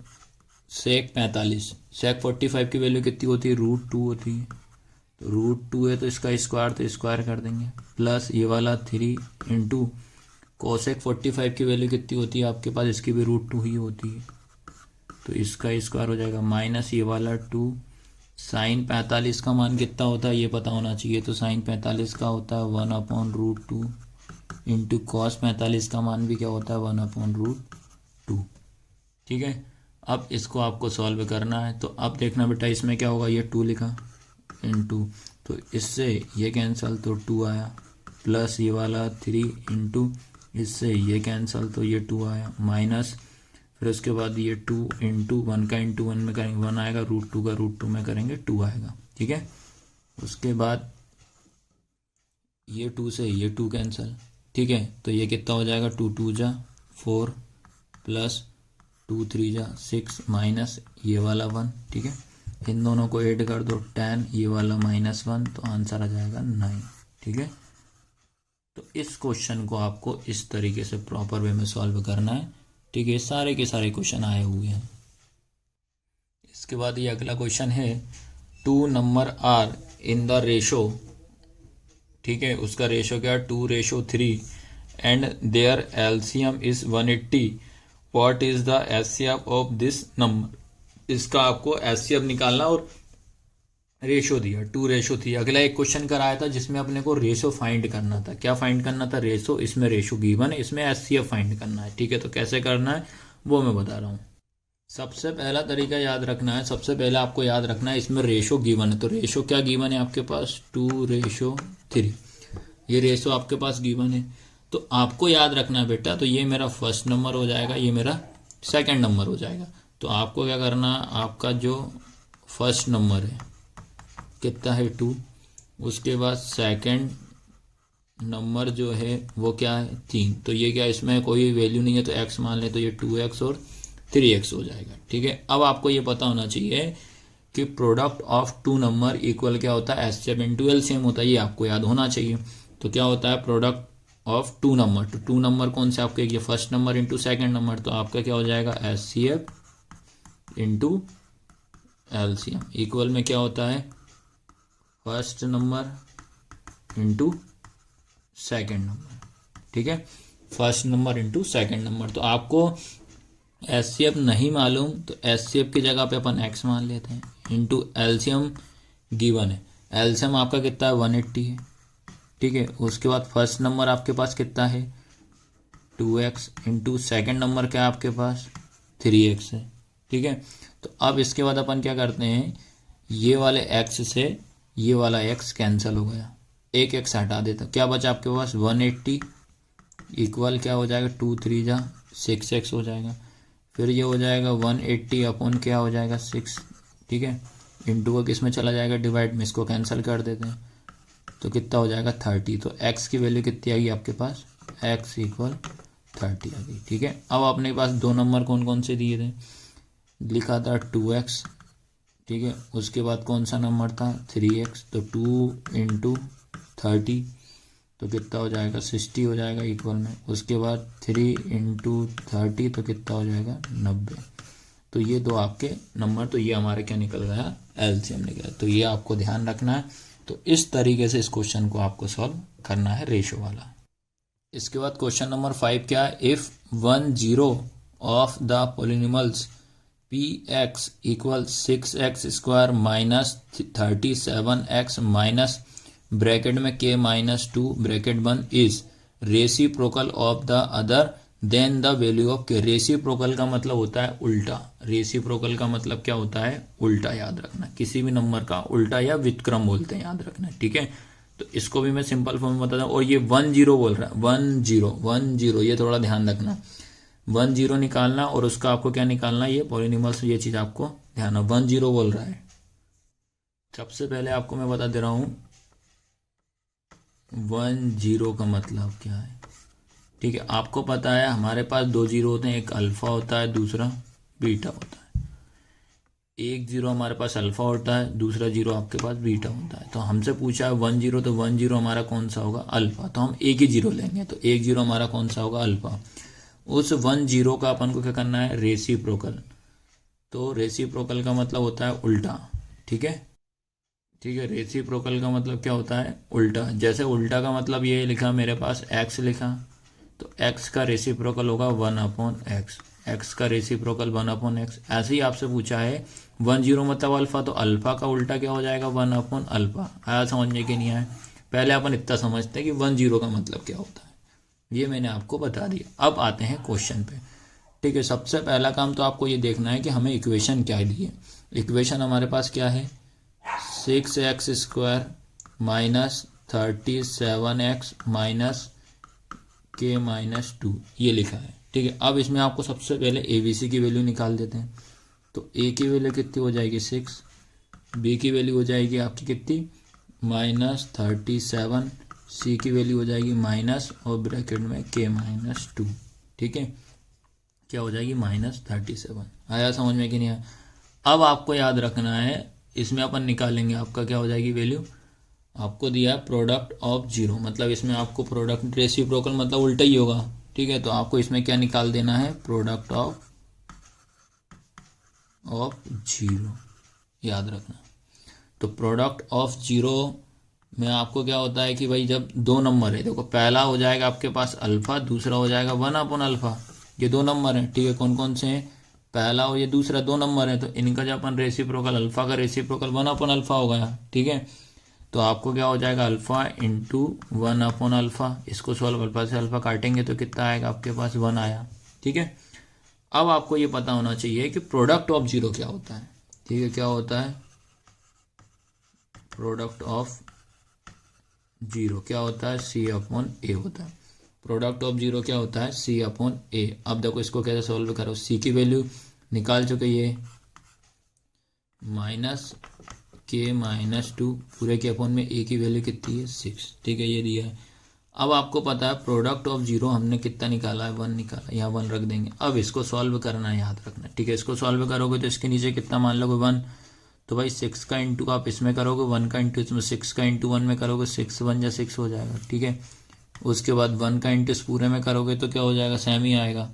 सेक 45। सेक 45 की वैल्यू कितनी होती है, √2 होती है। तो √2 है तो इसका स्क्वायर, तो स्क्वायर कर देंगे, प्लस ये वाला 3 इंटू कोसेक 45 की वैल्यू कितनी होती है आपके पास, इसकी भी √2 ही होती है, तो इसका स्क्वायर हो जाएगा, माइनस ये वाला 2 साइन 45 का मान कितना होता है ये पता होना चाहिए। तो साइन 45 का होता है 1/√2 इंटू कॉस 45 का मान भी क्या होता है 1/√2, ठीक है। अब इसको आपको सॉल्व करना है, तो अब देखना बेटा इसमें क्या होगा, ये 2 लिखा इंटू, तो इससे ये कैंसल तो 2 आया, प्लस ये वाला 3 इंटू, इससे ये कैंसल तो ये 2 आया, माइनस फिर उसके बाद ये 2 इंटू 1 का इंटू 1 में करेंगे 1 आएगा, √2 का √2 में करेंगे 2 आएगा, ठीक है। उसके बाद ये 2 से ये 2 कैंसल, ठीक है। तो ये कितना हो जाएगा, 2 2 जा 4 प्लस 2 3 जा 6 माइनस ये वाला 1, ठीक है। इन दोनों को ऐड कर दो 10, ये वाला -1, तो आंसर आ जाएगा 9, ठीक है। तो इस क्वेश्चन को आपको इस तरीके से प्रॉपर वे में सॉल्व करना है, ठीक है। सारे के सारे क्वेश्चन आए हुए हैं। इसके बाद ये अगला क्वेश्चन है, 2 number are in the ratio, ठीक है, उसका रेशो क्या है 2:3 and their LCM is 180, what is the HCF of this number. इसका आपको एचसीएफ निकालना और रेशो दिया 2:3। अगला एक क्वेश्चन कराया था जिसमें अपने को रेशो फाइंड करना था। क्या फाइंड करना था, रेशो। इसमें रेशो गिवन है, इसमें एचसीएफ फाइंड करना है, ठीक है। तो कैसे करना है वो मैं बता रहा हूँ। सबसे पहला तरीका याद रखना है, सबसे पहले आपको याद रखना है इसमें रेशो गिवन है, तो रेशो क्या गिवन है आपके पास 2:3, ये रेशो आपके पास गिवन है। तो आपको याद रखना है बेटा, तो ये मेरा फर्स्ट नंबर हो जाएगा, ये मेरा सेकंड नंबर हो जाएगा। तो आपको क्या करना है, आपका जो फर्स्ट नंबर है कितना है 2, उसके बाद सेकंड नंबर जो है वो क्या है 3, तो ये क्या इसमें कोई वैल्यू नहीं है तो x मान ले, तो ये 2x और 3x हो जाएगा, ठीक है। अब आपको ये पता होना चाहिए कि प्रोडक्ट ऑफ 2 नंबर इक्वल क्या होता है, एचसीएफ इंटू एलसीएम होता है, ये आपको याद होना चाहिए। तो क्या होता है प्रोडक्ट ऑफ 2 नंबर, तो 2 नंबर कौन से आपके, ये first number into second number, तो आपका क्या हो जाएगा एचसीएफ इंटू एलसीएम इक्वल में क्या होता है first number into second number, ठीक है, first number into second number. तो आपको एचसीएफ नहीं मालूम तो एचसीएफ की जगह पे अपन x मान लेते हैं, इंटू एलसीएम गिवन है, एलसीएम आपका कितना है 180 है, ठीक है। उसके बाद फर्स्ट नंबर आपके पास कितना है 2x इंटू सेकेंड नंबर क्या है आपके पास 3x है, ठीक है। तो अब इसके बाद अपन क्या करते हैं, ये वाले x से ये वाला x कैंसिल हो गया, एक x हटा देता, क्या बचा आपके पास 180 इक्वल क्या हो जाएगा 2 3 जा 6x हो जाएगा। फिर ये हो जाएगा 180 अपॉन क्या हो जाएगा 6, ठीक है, इंटू का किस में चला जाएगा डिवाइड में, इसको कैंसिल कर देते हैं तो कितना हो जाएगा 30। तो x की वैल्यू कितनी आएगी आपके पास, x इक्वल 30 आ गई, ठीक है। अब अपने पास दो नंबर कौन कौन से दिए थे, लिखा था 2x, ठीक है, उसके बाद कौन सा नंबर था 3x, तो 2 इंटू 30 तो कितना हो जाएगा 60 हो जाएगा इक्वल में, उसके बाद 3 इंटू 30 तो कितना हो जाएगा 90। तो ये दो आपके नंबर, तो ये हमारे क्या निकल गया एलसीएम निकला। तो ये आपको ध्यान रखना है। तो इस तरीके से इस क्वेश्चन को आपको सॉल्व करना है रेशो वाला। इसके बाद क्वेश्चन नंबर 5 क्या है, if 1 0 of the polynomials P x equal 6x square minus 37x minus bracket में k माइनस 2 ब्रैकेट बंद is reciprocal of the other than the value of k। Reciprocal का मतलब होता है उल्टा, रेसिप्रोकल का मतलब क्या होता है उल्टा, याद रखना, किसी भी नंबर का उल्टा या व्युत्क्रम बोलते हैं, याद रखना, ठीक है। तो इसको भी मैं सिंपल फॉर्म में बताता हूँ। और ये 1 0 बोल रहा है, 1 0, ये थोड़ा ध्यान रखना, 1 0 निकालना और उसका आपको क्या निकालना, ये पॉलिनॉमियल्स, ये चीज आपको ध्यान है। 1 0 बोल रहा है, सबसे पहले आपको मैं बता दे रहा हूं 1 0 का मतलब क्या है, ठीक है। आपको पता है हमारे पास दो जीरो होते हैं, एक अल्फा होता है दूसरा बीटा होता है। एक जीरो हमारे पास अल्फा होता है, दूसरा जीरो आपके पास बीटा होता है। तो हमसे पूछा है 1 0, तो 1 0 हमारा कौन सा होगा अल्फा, तो हम एक ही जीरो लेंगे, तो एक जीरो हमारा कौन सा होगा अल्फा। उस 1 0 का अपन को क्या करना है रेसिप्रोकल, तो रेसिप्रोकल का मतलब होता है उल्टा, ठीक है, ठीक है। रेसिप्रोकल का मतलब क्या होता है उल्टा, जैसे उल्टा का मतलब ये लिखा मेरे पास x लिखा, तो x का रेसिप्रोकल होगा 1/x, x का रेसिप्रोकल 1/x। ऐसे ही आपसे पूछा है 1 0 मतलब अल्फा, तो अल्फा का उल्टा क्या हो जाएगा 1/अल्फा। आया समझने के नहीं आया, पहले अपन इतना समझते हैं कि 1 0 का मतलब क्या होता है, ये मैंने आपको बता दिया। अब आते हैं क्वेश्चन पे, ठीक है। सबसे पहला काम तो आपको ये देखना है कि हमें इक्वेशन क्या दी है। इक्वेशन हमारे पास क्या है 6x square minus 37x minus k minus 2, ये लिखा है, ठीक है। अब इसमें आपको सबसे पहले ABC की वैल्यू निकाल देते हैं। तो A की वैल्यू कितनी हो जाएगी 6, B की वैल्यू हो जाएगी आपकी कितनी -37, C की वैल्यू हो जाएगी माइनस और ब्रैकेट में k माइनस 2, ठीक है, क्या हो जाएगी -37। आया समझ में कि नहीं आया। अब आपको याद रखना है इसमें अपन निकालेंगे आपका क्या हो जाएगी वैल्यू, आपको दिया है प्रोडक्ट ऑफ जीरो, मतलब इसमें आपको प्रोडक्ट रेसिप्रोकल मतलब उल्टा ही होगा, ठीक है। तो आपको इसमें क्या निकाल देना है प्रोडक्ट ऑफ जीरो, याद रखना। तो प्रोडक्ट ऑफ जीरो में आपको क्या होता है कि भाई जब दो नंबर है, देखो पहला हो जाएगा आपके पास अल्फा, दूसरा हो जाएगा 1/अल्फा, ये दो नंबर हैं, ठीक है। कौन कौन से हैं, पहला और ये दूसरा दो नंबर है, तो इनका जब अपन रेसिप्रोकल, अल्फा का रेसिप्रोकल 1/अल्फा हो गया, ठीक है। तो आपको क्या हो जाएगा अल्फा इंटू 1/अल्फा, इसको सॉल्व अल्फा से अल्फा काटेंगे तो कितना आएगा आपके पास 1 आया, ठीक है। अब आपको ये पता होना चाहिए कि प्रोडक्ट ऑफ जीरो क्या होता है, ठीक है। क्या होता है प्रोडक्ट ऑफ जीरो, क्या होता है C/A होता है। प्रोडक्ट ऑफ जीरो क्या होता है C/A। अब देखो इसको कैसे सॉल्व करो, C की वैल्यू निकाल चुके ये माइनस k माइनस 2 पूरे के अपॉन में A की वैल्यू कितनी है 6, ठीक है, ये दिया है। अब आपको पता है प्रोडक्ट ऑफ जीरो हमने कितना निकाला है 1 निकाला, यहाँ 1 रख देंगे। अब इसको सॉल्व करना है, याद रखना, ठीक है। इसको सॉल्व करोगे तो इसके नीचे कितना मान लोगे 1, तो भाई 6 का इंटू आप इसमें करोगे, 1 का इंटू इसमें, 6 का इंटू 1 में करोगे 6 1 या 6 हो जाएगा, ठीक है। उसके बाद 1 का इंटू इस पूरे में करोगे तो क्या हो जाएगा सेम ही आएगा,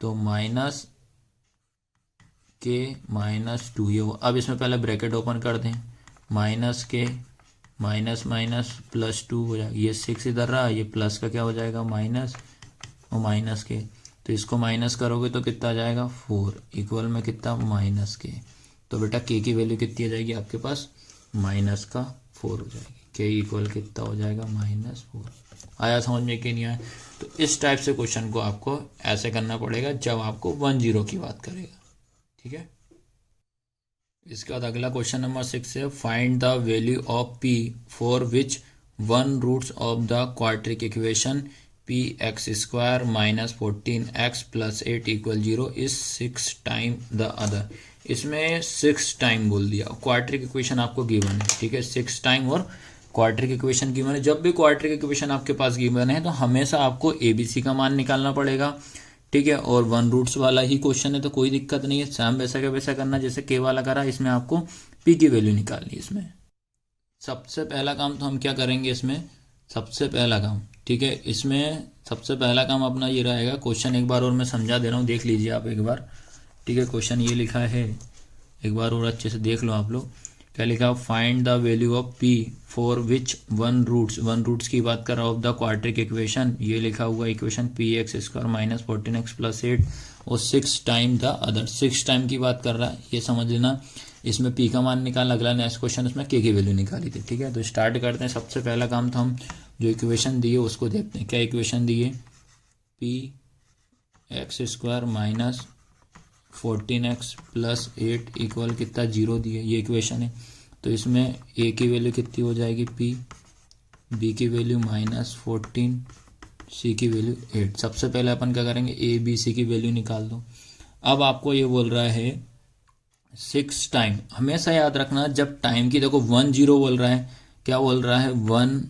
तो माइनस k माइनस 2 ये हो। अब इसमें पहले ब्रैकेट ओपन कर दें, minus k minus minus plus 2 हो जाएगा, ये 6 इधर रहा, ये प्लस का क्या हो जाएगा माइनस और माइनस के, तो इसको माइनस करोगे तो कितना आ जाएगा 4 इक्वल में कितना माइनस के। तो बेटा k की वैल्यू कितनी आ जाएगी आपके पास माइनस का 4 हो जाएगी, k इक्वल कितना हो जाएगा -4। आया समझ में कि नहीं आया। तो इस टाइप से क्वेश्चन को आपको ऐसे करना पड़ेगा जब आपको 1 0 की बात करेगा, ठीक है। इसके बाद अगला क्वेश्चन नंबर 6 है, find the value of p for which 1 roots of the quadratic equation p x square minus 14x plus 8 equal 0 is 6 time the other. इसमें 6 टाइम बोल दिया। क्वाड्रेटिक इक्वेशन आपको गिवन है, ठीक है, 6 टाइम और क्वाड्रेटिक इक्वेशन गिवन है। जब भी क्वाड्रेटिक इक्वेशन आपके पास गिवन है तो हमेशा आपको एबीसी का मान निकालना पड़ेगा, ठीक है। और वन रूट्स वाला ही क्वेश्चन है तो कोई दिक्कत नहीं है, सेम वैसा का वैसा करना जैसे के वाला करा। इसमें आपको पी की वैल्यू निकालनी है। इसमें सबसे पहला काम तो हम क्या करेंगे, इसमें सबसे पहला काम, ठीक है, इसमें सबसे पहला काम अपना ये रहेगा। क्वेश्चन एक बार और मैं समझा दे रहा हूँ, देख लीजिए आप एक बार, ठीक है। क्वेश्चन ये लिखा है, एक बार और अच्छे से देख लो आप लोग। क्या लिखा, find the value of p for which one roots की बात कर रहा हूँ ऑफ द क्वाड्रेटिक इक्वेशन। ये लिखा हुआ equation p x square minus 14x plus 8 और 6 टाइम द अदर। 6 टाइम की बात कर रहा है, ये समझ लेना। इसमें पी का मान निकाला, अगला नेक्स्ट क्वेश्चन उसमें के की वैल्यू निकाली थी, ठीक है। तो स्टार्ट करते हैं। सबसे पहला काम तो हम जो इक्वेशन दिए उसको देखते हैं। क्या इक्वेशन दिए, P x square minus 14x plus 8 equal कितना 0 दिए, ये इक्वेशन है। तो इसमें ए की वैल्यू कितनी हो जाएगी पी, बी की वैल्यू माइनस 14, सी की वैल्यू 8। सबसे पहले अपन क्या करेंगे, ए बी सी की वैल्यू निकाल दो। अब आपको ये बोल रहा है 6 टाइम। हमेशा याद रखना जब टाइम की देखो 10 बोल रहा है, क्या बोल रहा है 10,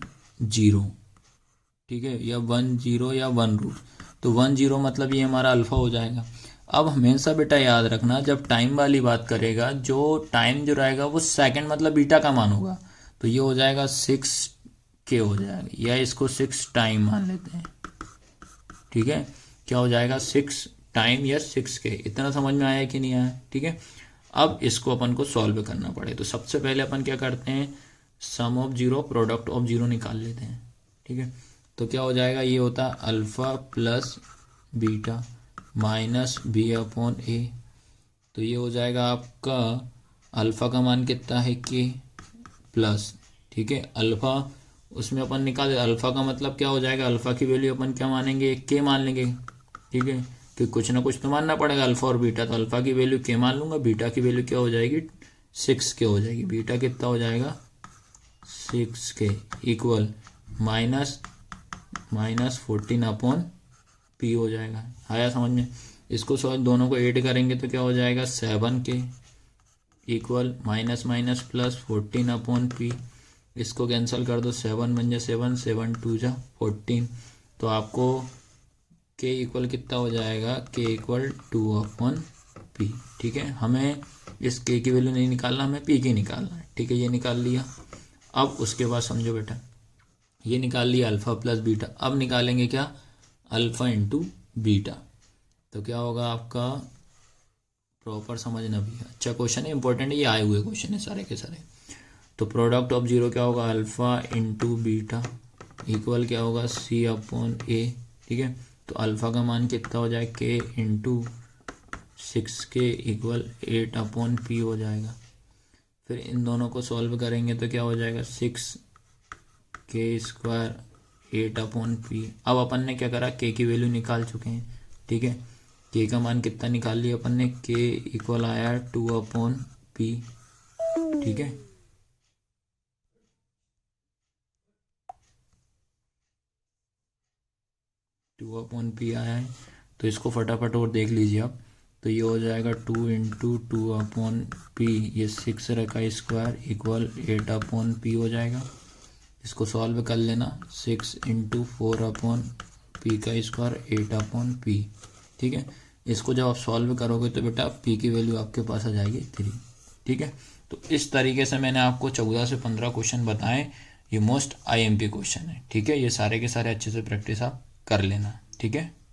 ठीक है, या 10 या 1 रूट। तो 10 मतलब ये हमारा अल्फा हो जाएगा। अब हमेशा बेटा याद रखना जब टाइम वाली बात करेगा, जो टाइम जो रहेगा वो सेकंड मतलब बीटा का मान होगा। तो ये हो जाएगा 6k हो जाएगा, या इसको 6 टाइम मान लेते हैं, ठीक है। क्या हो जाएगा 6 टाइम या 6k। इतना समझ में आया कि नहीं आया, ठीक है। अब इसको अपन को सॉल्व करना पड़े तो सबसे पहले अपन क्या करते हैं, sum of zero product of zero निकाल लेते हैं, ठीक है। तो क्या हो जाएगा, ये होता है alpha plus beta minus B upon A. तो ये हो जाएगा आपका अल्फा का मान कितना है के प्लस, ठीक है, अल्फा उसमें अपन निकाल, अल्फा का मतलब क्या हो जाएगा, अल्फा की वैल्यू अपन क्या मानेंगे, के मान लेंगे, ठीक है, कि कुछ ना कुछ तो मानना पड़ेगा अल्फा और बीटा। तो अल्फा की वैल्यू के मान लूंगा, बीटा की वैल्यू क्या हो जाएगी 6k हो जाएगी। बीटा कितना हो जाएगा 6k equal minus 14 upon P हो जाएगा। आया समझ में। इसको दोनों को ऐड करेंगे तो क्या हो जाएगा 7k equal minus minus plus 14 upon P. इसको कैंसिल कर दो, 7 बन जा 7, 7 2 जा 14। तो आपको k इक्वल कितना हो जाएगा, k इक्वल 2 अपॉन पी, ठीक है। हमें इस k की वैल्यू नहीं निकालना, हमें p की निकालना है, ठीक है। ये निकाल लिया। अब उसके बाद समझो बेटा, ये निकाल लिया अल्फा प्लस बीटा। अब निकालेंगे क्या, अल्फा इंटू बीटा। तो क्या होगा आपका, प्रॉपर समझना भी है, अच्छा क्वेश्चन है, इंपॉर्टेंट है, ये आए हुए क्वेश्चन है सारे के सारे। तो प्रोडक्ट ऑफ जीरो क्या होगा, अल्फा इंटू बीटा इक्वल क्या होगा सी अपॉन ए, ठीक है। तो अल्फा का मान कितना हो जाएगा के into 6k equal 8 upon P हो जाएगा। फिर इन दोनों को सॉल्व करेंगे तो क्या हो जाएगा 6k स्क्वायर 8 अपॉन पी। अब अपन ने क्या करा, k की वैल्यू निकाल चुके हैं, ठीक है। k का मान कितना निकाल लिया अपन ने, k इक्वल आया 2 अपॉन पी, ठीक है। टू अपॉन पी आया है। तो इसको फटाफट और देख लीजिए आप। तो ये हो जाएगा 2 इंटू 2 अपॉन पी, ये 6 रखा स्क्वायर इक्वल 8 अपॉन पी हो जाएगा। इसको सॉल्व कर लेना, 6 इंटू 4 अपॉन पी का स्क्वायर 8 अपॉन पी, ठीक है। इसको जब आप सॉल्व करोगे तो बेटा पी की वैल्यू आपके पास आ जाएगी 3, ठीक है। तो इस तरीके से मैंने आपको 14 से 15 क्वेश्चन बताएं। ये मोस्ट आईएमपी क्वेश्चन है, ठीक है। ये सारे के सारे अच्छे से प्रैक्टिस आप कर लेना, ठीक है।